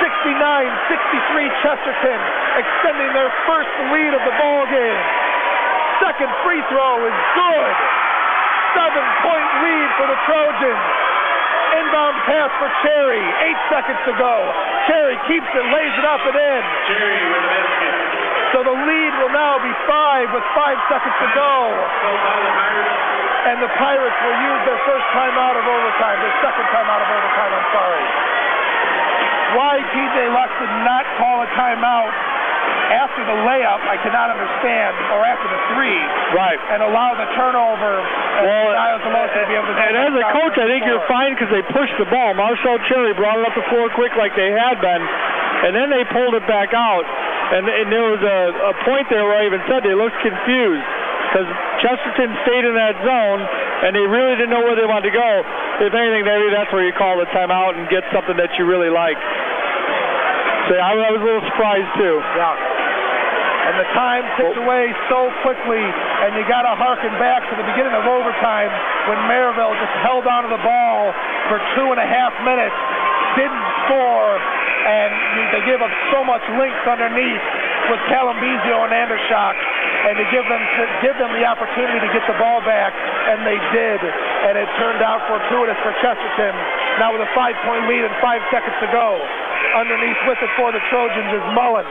69-63 Chesterton, extending their first lead of the ball game. Second free throw is good. 7-point lead for the Trojans. Inbound pass for Cherry. 8 seconds to go. Cherry keeps it, lays it up and in. Cherry with the basket. So the lead will now be 5 with 5 seconds to go. And the Pirates will use their first timeout of overtime. Their second timeout of overtime, I'm sorry. Why T.J. Lux did not call a timeout after the layup, I cannot understand, or after the 3. Right. And allow the turnover. To be able to and as a coach, I think you're fine because they pushed the ball. Marcel Cherry brought it up the floor quick like they had been, and then they pulled it back out. And there was a point there where I even said they looked confused because Chesterton stayed in that zone, and they really didn't know where they wanted to go. If anything, maybe that's where you call the timeout and get something that you really like. So I was a little surprised, too. Yeah. And the time ticks away so quickly, and you got to harken back to the beginning of overtime when Merrillville just held onto the ball for 2.5 minutes, didn't score, and they gave up so much length underneath with Palambizio and Andershock, and to give them the opportunity to get the ball back, and they did, and it turned out fortuitous for Chesterton. Now with a 5-point lead and 5 seconds to go, underneath with it for the Trojans is Mullen.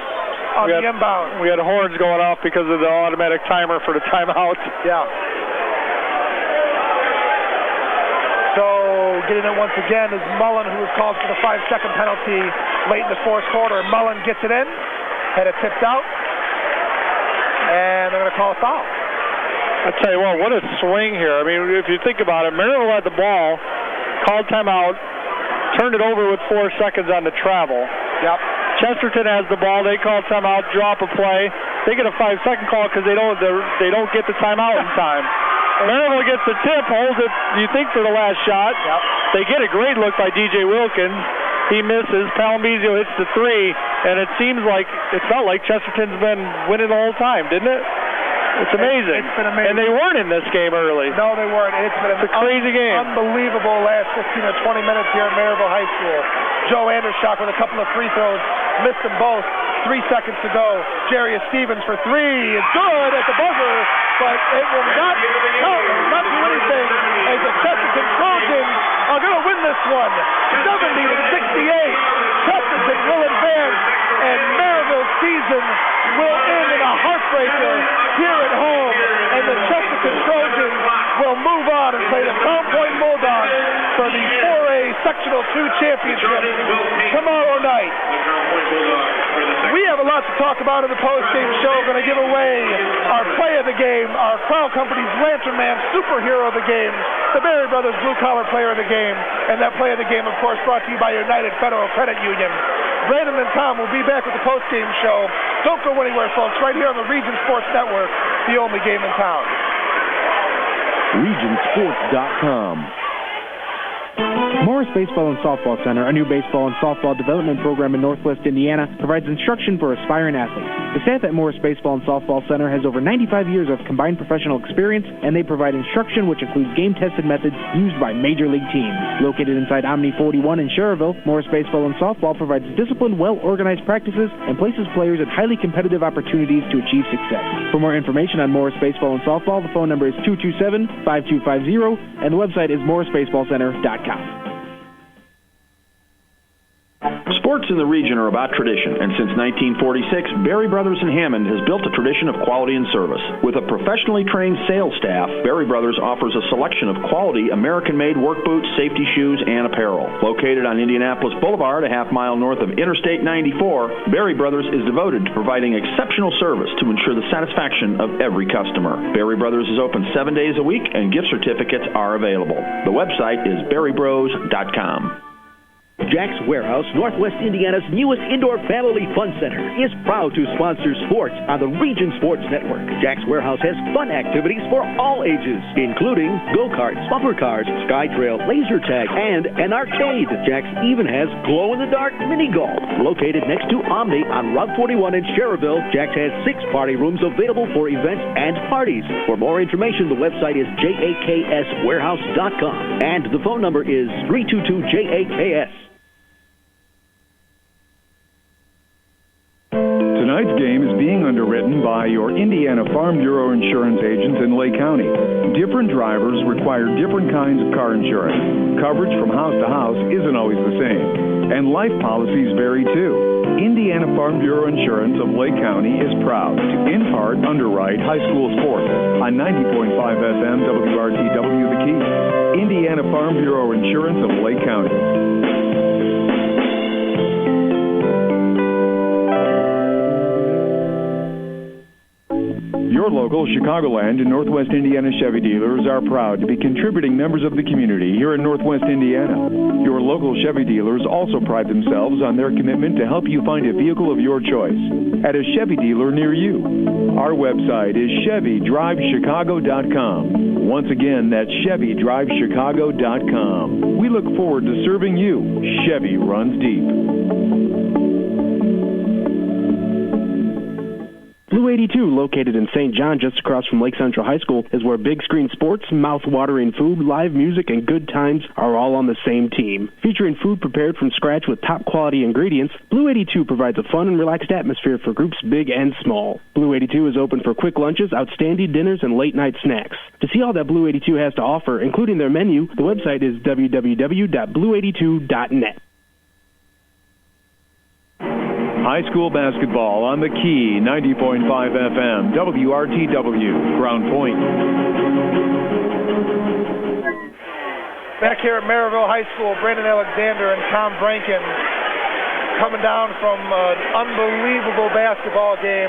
On the inbound. We had horns going off because of the automatic timer for the timeout. Yeah. So getting it once again is Mullen, who was called for the 5-second penalty late in the fourth quarter. Mullen gets it in. Had it tipped out, and they're going to call a foul. I tell you what a swing here. I mean, if you think about it, Merrillville had the ball, called timeout, turned it over with 4 seconds on the travel. Yep. Chesterton has the ball. They call timeout, drop a play. They get a 5-second call because they don't get the timeout in time. Merrillville gets the tip, holds it, you think, for the last shot. Yep. They get a great look by DJ Wilkins. He misses. Palambizio hits the 3, and it felt like Chesterton's been winning the whole time, didn't it? It's amazing. It's been amazing. And they weren't in this game early. No, they weren't. It's been a crazy game. Unbelievable last 15 or 20 minutes here at Merrillville High School. Joe Andershock with a couple of free throws, missed them both. 3 seconds to go. Jarius Stevens for 3 is good at the buzzer, but it will not count. It will not do anything as the Chesterton Trojans are going to win this one, 70-68. Chesterton will advance, and Merrillville's season will end in a heartbreaker here at home, and the Chesterton Trojans will move on and play the Crown Point Bulldogs for the 4A Sectional 2 Championship tomorrow night. We have a lot to talk about in the post-game show. We're going to give away our play of the game, our Crown Company's Lantern Man superhero of the game, the Berry Brothers Blue Collar Player of the Game, and that play of the game, of course, brought to you by United Federal Credit Union. Brandon and Tom will be back with the post-game show. Don't go anywhere, folks. Right here on the Region Sports Network, the only game in town. RegionSports.com. Morris Baseball and Softball Center, a new baseball and softball development program in Northwest Indiana, provides instruction for aspiring athletes. The staff at Morris Baseball and Softball Center has over 95 years of combined professional experience, and they provide instruction which includes game-tested methods used by major league teams. Located inside Omni 41 in Cherville, Morris Baseball and Softball provides disciplined, well-organized practices and places players at highly competitive opportunities to achieve success. For more information on Morris Baseball and Softball, the phone number is 227-5250, and the website is morrisbaseballcenter.com. Sports in the region are about tradition, and since 1946, Berry Brothers in Hammond has built a tradition of quality and service. With a professionally trained sales staff, Berry Brothers offers a selection of quality American-made work boots, safety shoes, and apparel. Located on Indianapolis Boulevard, a half-mile north of Interstate 94, Berry Brothers is devoted to providing exceptional service to ensure the satisfaction of every customer. Berry Brothers is open 7 days a week, and gift certificates are available. The website is berrybros.com. Jack's Warehouse, Northwest Indiana's newest indoor family fun center, is proud to sponsor sports on the Region Sports Network. Jack's Warehouse has fun activities for all ages, including go-karts, bumper cars, sky trail, laser tag, and an arcade. Jack's even has glow-in-the-dark mini-golf. Located next to Omni on Route 41 in Cherville, Jack's has 6 party rooms available for events and parties. For more information, the website is jakswarehouse.com, and the phone number is 322-JAKS. Tonight's game is being underwritten by your Indiana Farm Bureau insurance agents in Lake County. Different drivers require different kinds of car insurance. Coverage from house to house isn't always the same, and life policies vary too. Indiana Farm Bureau Insurance of Lake County is proud to, in part, underwrite high school sports on 90.5 FM WRTW The Key. Indiana Farm Bureau Insurance of Lake County. Your local Chicagoland and Northwest Indiana Chevy dealers are proud to be contributing members of the community here in Northwest Indiana. Your local Chevy dealers also pride themselves on their commitment to help you find a vehicle of your choice at a Chevy dealer near you. Our website is ChevyDriveChicago.com. Once again, that's ChevyDriveChicago.com. We look forward to serving you. Chevy runs deep. Blue 82, located in St. John just across from Lake Central High School, is where big screen sports, mouth-watering food, live music, and good times are all on the same team. Featuring food prepared from scratch with top-quality ingredients, Blue 82 provides a fun and relaxed atmosphere for groups big and small. Blue 82 is open for quick lunches, outstanding dinners, and late-night snacks. To see all that Blue 82 has to offer, including their menu, the website is www.blue82.net. High school basketball on the Key, 90.5 FM, WRTW, Crown Point. Back here at Merrillville High School, Brandon Alexander and Tom Brankin coming down from an unbelievable basketball game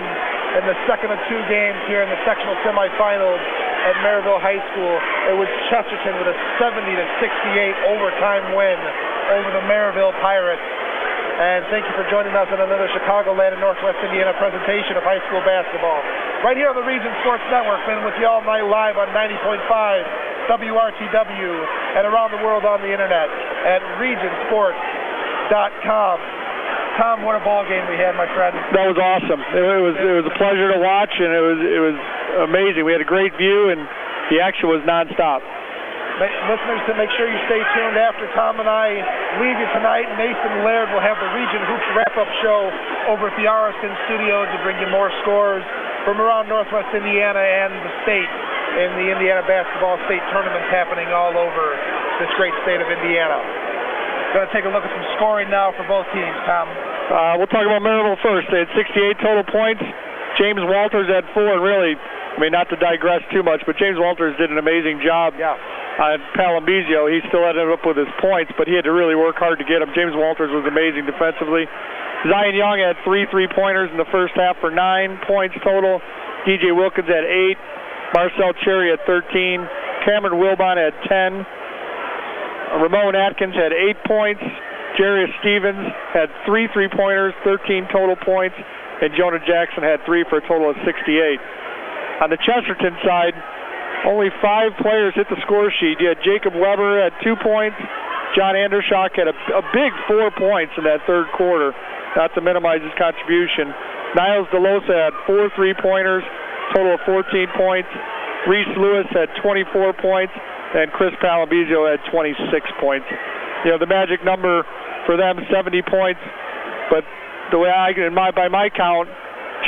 in the second of two games here in the sectional semifinals at Merrillville High School. It was Chesterton with a 70-68 overtime win over the Merrillville Pirates. And thank you for joining us on another Chicagoland and Northwest Indiana presentation of high school basketball. Right here on the Region Sports Network, been with you all night live on 90.5 WRTW and around the world on the internet at regionsports.com. Tom, what a ball game we had, my friend. That was awesome. It was a pleasure to watch, and it was amazing. We had a great view, and the action was nonstop. Listeners, to make sure you stay tuned after Tom and I leave you tonight, Nathan Laird will have the Region Hoops wrap-up show over at the Ariston Studio to bring you more scores from around Northwest Indiana and the state in the Indiana Basketball State Tournament happening all over this great state of Indiana. Going to take a look at some scoring now for both teams, Tom. We'll talk about Merrillville first. They had 68 total points. James Walters had 4, and really, I mean, not to digress too much, but James Walters did an amazing job. Yeah. Palambizio, he still ended up with his points, but he had to really work hard to get them. James Walters was amazing defensively. Zion Young had 3 3-pointers in the first half for 9 points total. DJ Wilkins had 8. Marcel Cherry had 13. Cameron Wilbon had 10. Ramon Atkins had 8 points. Jarius Stevens had 3 3-pointers, 13 total points. And Jonah Jackson had 3 for a total of 68. On the Chesterton side, only 5 players hit the score sheet. You had Jacob Weber had 2 points. John Andershock had a big 4 points in that third quarter, not to minimize his contribution. Niles DeLosa had 4 3-pointers, total of 14 points. Reese Lewis had 24 points, and Chris Palambizio had 26 points. You know, the magic number for them, 70 points, but the way by my count,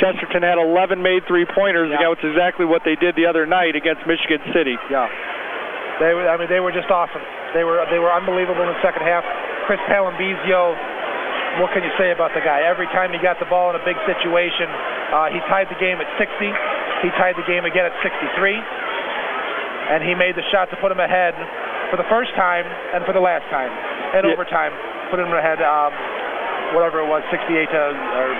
Chesterton had 11 made 3-pointers, again, which is exactly what they did the other night against Michigan City. Yeah, they were just awesome. They were unbelievable in the second half. Chris Palambizio, what can you say about the guy? Every time he got the ball in a big situation, he tied the game at 60. He tied the game again at 63, and he made the shot to put him ahead for the first time and for the last time. And overtime, put him ahead. Whatever it was, 68 to or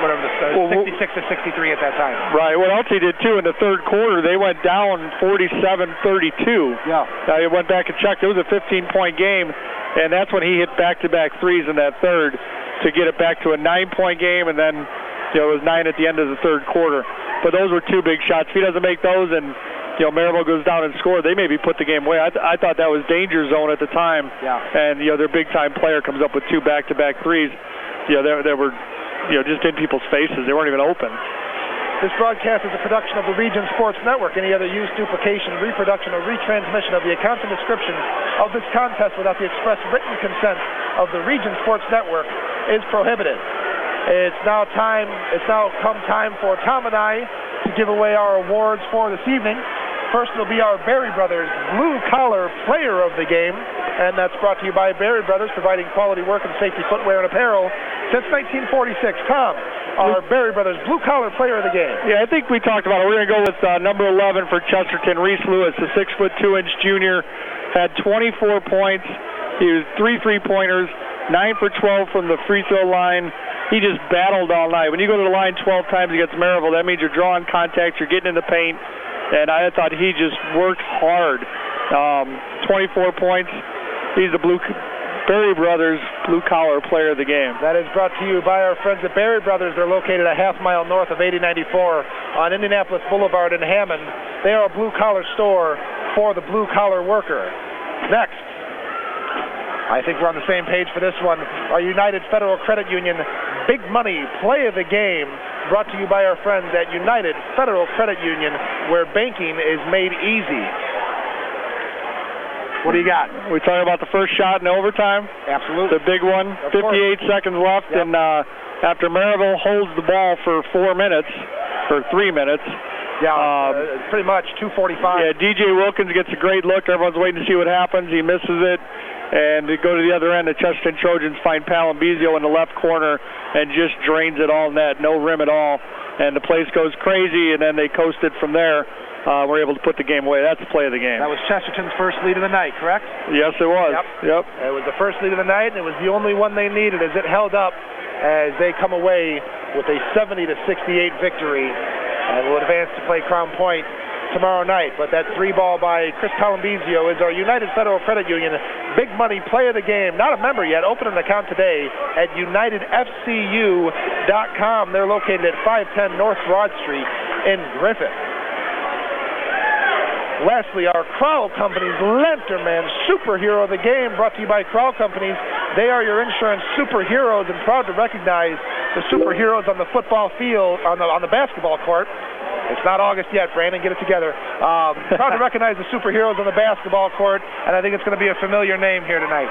whatever, 66 to 63 at that time. Right. What else he did too in the third quarter? They went down 47-32. Yeah. I went back and checked. It was a 15-point game, and that's when he hit back-to-back threes in that third to get it back to a 9-point game, and then it was 9 at the end of the third quarter. But those were 2 big shots. If he doesn't make those, and Merrillville goes down and scores, they maybe put the game away. I thought that was danger zone at the time. Yeah. And their big-time player comes up with 2 back-to-back threes. They were just in people's faces. They weren't even open. This broadcast is a production of the Region Sports Network. Any other use, duplication, reproduction, or retransmission of the accounts and description of this contest without the express written consent of the Region Sports Network is prohibited. It's now come time for Tom and I to give away our awards for this evening. First will be our Berry Brothers Blue Collar Player of the Game, and that's brought to you by Berry Brothers, providing quality work and safety footwear and apparel since 1946. Tom, our Berry Brothers Blue Collar Player of the Game. Yeah, I think we talked about it. We're going to go with number 11 for Chesterton, Reese Lewis, the 6'2" junior, had 24 points. He was 3 3-pointers, 9 for 12 from the free throw line. He just battled all night. When you go to the line 12 times against Merrillville, that means you're drawing contact, you're getting in the paint, and I thought he just worked hard. 24 points. He's the Berry Brothers Blue Collar Player of the Game. That is brought to you by our friends at Berry Brothers. They're located a half-mile north of 8094 on Indianapolis Boulevard in Hammond. They are a blue-collar store for the blue-collar worker. Next, I think we're on the same page for this one. Our United Federal Credit Union Big Money Play of the Game, brought to you by our friends at United Federal Credit Union, where banking is made easy. What do you got? We talking about the first shot in overtime? Absolutely. The big one. 58 seconds left, and after Merrillville holds the ball for 4 minutes, or 3 minutes. Yeah, pretty much 2:45. Yeah, DJ Wilkins gets a great look. Everyone's waiting to see what happens. He misses it. And they go to the other end, the Chesterton Trojans find Palambizio in the left corner and just drains it all net, no rim at all. And the place goes crazy, and then they coasted from there. We're able to put the game away. That's the play of the game. That was Chesterton's first lead of the night, correct? Yes, it was. Yep. It was the first lead of the night, and it was the only one they needed as it held up as they come away with a 70-68 victory and will advance to play Crown Point tomorrow night. But that 3-ball by Chris Palambizio is our United Federal Credit Union big money play of the game. Not a member yet. Open an account today at UnitedFCU.com. They're located at 510 North Broad Street in Griffith. Lastly, our Crowell Companies Lanterman Superhero of the Game, brought to you by Crowell Companies. They are your insurance superheroes, and proud to recognize the superheroes on the football field, on the basketball court. It's not August yet, Brandon. Get it together. Proud to recognize the superheroes on the basketball court, and I think it's going to be a familiar name here tonight.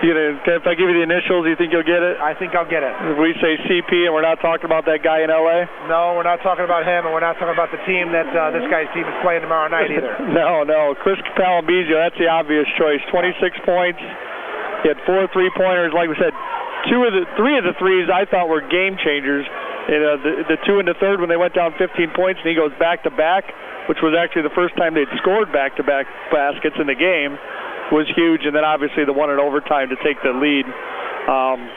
If I give you the initials, you think you'll get it? I think I'll get it. If we say CP and we're not talking about that guy in L.A.? No, we're not talking about him, and we're not talking about the team that this guy's team is playing tomorrow night either. No. Chris Palambizio, that's the obvious choice. 26 points. He had 4 3-pointers. Like we said, 3 of the threes I thought were game changers. The 2 in the third when they went down 15 points, and he goes back-to-back, which was actually the first time they'd scored back-to-back baskets in the game, was huge. And then obviously the one in overtime to take the lead.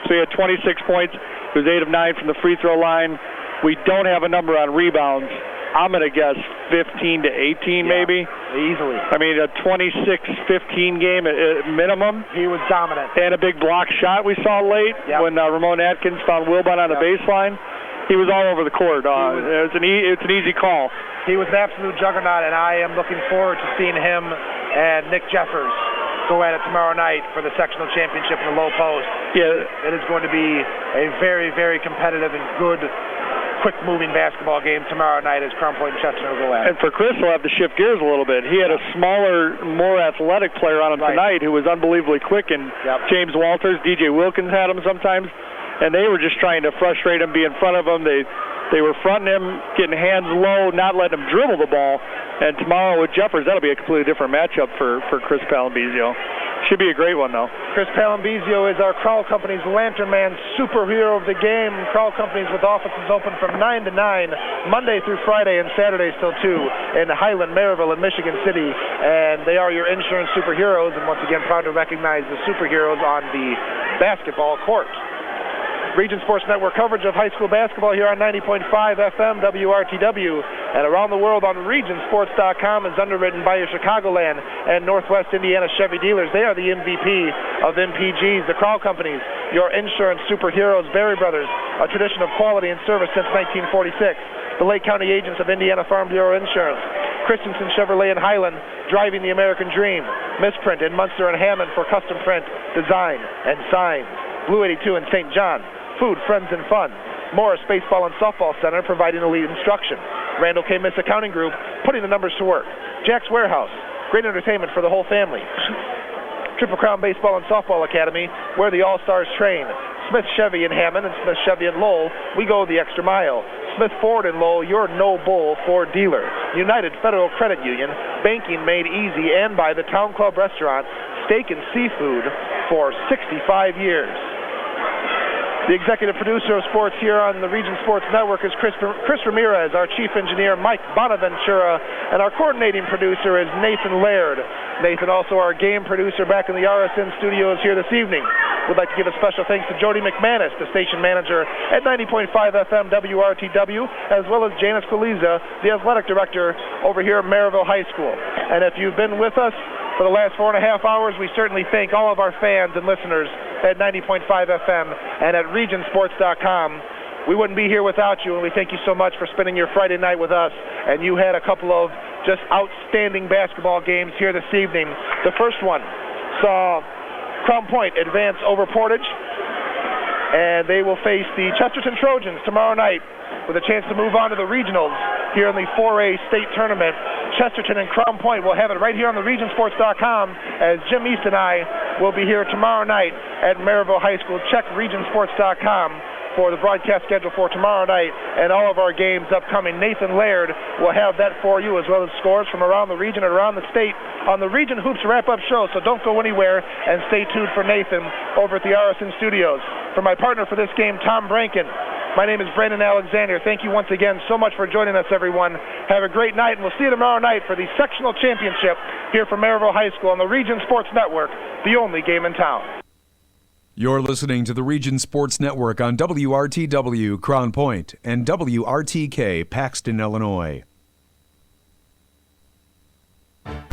So he had 26 points. He was 8 of 9 from the free throw line. We don't have a number on rebounds. I'm going to guess 15 to 18 maybe. Easily. I mean, a 26-15 game at minimum. He was dominant. And a big block shot we saw late when Ramon Atkins found Wilbon on the baseline. He was all over the court. It's an easy call. He was an absolute juggernaut, and I am looking forward to seeing him and Nick Jeffers go at it tomorrow night for the sectional championship in the low post. Yeah. It is going to be a very, very competitive and good, quick-moving basketball game tomorrow night as Crown Point and Chesterton will go at it. And for Chris, he'll have to shift gears a little bit. He had a smaller, more athletic player on him tonight who was unbelievably quick, and James Walters, DJ Wilkins had him sometimes, and they were just trying to frustrate him, be in front of him. They were fronting him, getting hands low, not letting him dribble the ball. And tomorrow with Jeffers, that'll be a completely different matchup for Chris Palambizio. Should be a great one, though. Chris Palambizio is our Crowell Companies Lantern Man superhero of the game. Crowell Companies with offices open from 9 to 9, Monday through Friday and Saturdays till 2 in Highland, Merrillville, and Michigan City. And they are your insurance superheroes, and once again, proud to recognize the superheroes on the basketball court. Region Sports Network coverage of high school basketball here on 90.5 FM WRTW and around the world on regionsports.com is underwritten by your Chicagoland and Northwest Indiana Chevy dealers. They are the MVP of MPGs, the Crowell Companies, your insurance superheroes, Berry Brothers, a tradition of quality and service since 1946. The Lake County agents of Indiana Farm Bureau Insurance, Christensen Chevrolet in Highland, driving the American dream, Misprint in Munster and Hammond for custom print, design, and signs, Blue 82 in St. John, Food, Friends, and Fun. Morris Baseball and Softball Center providing elite instruction. Randall K. Miss Accounting Group putting the numbers to work. Jack's Warehouse, great entertainment for the whole family. Triple Crown Baseball and Softball Academy, where the All-Stars train. Smith Chevy in Hammond and Smith Chevy in Lowell, we go the extra mile. Smith Ford in Lowell, your no-bull Ford dealer. United Federal Credit Union, banking made easy, and by the Town Club Restaurant, steak and seafood for 65 years. The executive producer of sports here on the Region Sports Network is Chris Ramirez, our chief engineer Mike Bonaventura, and our coordinating producer is Nathan Laird. Nathan, also our game producer back in the RSN studios here this evening. We'd like to give a special thanks to Jody McManus, the station manager at 90.5 FM WRTW, as well as Janice Kaliza, the athletic director over here at Merrillville High School. And if you've been with us for the last 4.5 hours, we certainly thank all of our fans and listeners at 90.5 FM and at regionsports.com. We wouldn't be here without you, and we thank you so much for spending your Friday night with us. And you had a couple of just outstanding basketball games here this evening. The first one saw Crown Point advance over Portage, and they will face the Chesterton Trojans tomorrow night with a chance to move on to the regionals here in the 4A state tournament. Chesterton and Crown Point will have it right here on the regionsports.com as Jim East and I will be here tomorrow night at Merrillville High School. Check regionsports.com for the broadcast schedule for tomorrow night and all of our games upcoming. Nathan Laird will have that for you, as well as scores from around the region and around the state on the Region Hoops wrap-up show, so don't go anywhere and stay tuned for Nathan over at the RSN Studios. For my partner for this game, Tom Branken, my name is Brandon Alexander. Thank you once again so much for joining us, everyone. Have a great night, and we'll see you tomorrow night for the sectional championship here from Merrillville High School on the Region Sports Network, the only game in town. You're listening to the Region Sports Network on WRTW Crown Point and WRTK Paxton, Illinois.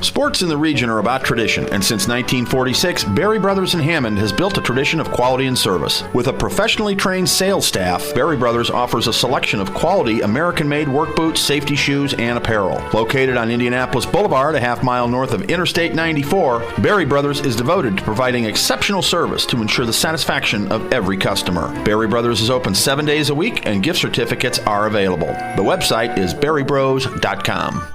Sports in the region are about tradition, and since 1946, Berry Brothers in Hammond has built a tradition of quality and service. With a professionally trained sales staff, Berry Brothers offers a selection of quality American-made work boots, safety shoes, and apparel. Located on Indianapolis Boulevard, a half-mile north of Interstate 94, Berry Brothers is devoted to providing exceptional service to ensure the satisfaction of every customer. Berry Brothers is open 7 days a week, and gift certificates are available. The website is berrybros.com.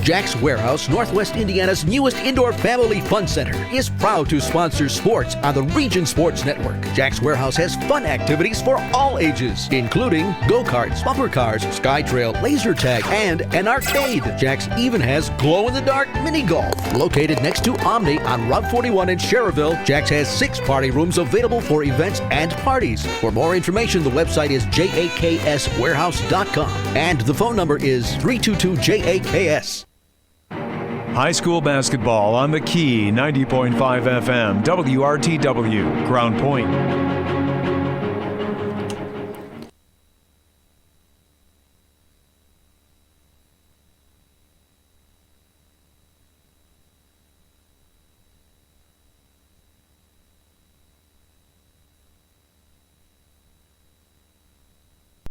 Jack's Warehouse, Northwest Indiana's newest indoor family fun center, is proud to sponsor sports on the Region Sports Network. Jack's Warehouse has fun activities for all ages, including go-karts, bumper cars, sky trail, laser tag, and an arcade. Jack's even has glow-in-the-dark mini golf. Located next to Omni on Route 41 in Cherryville, Jack's has 6 party rooms available for events and parties. For more information, the website is jakswarehouse.com, and the phone number is 322-JAKS. High school basketball on the Key 90.5 FM, WRTW, Crown Point.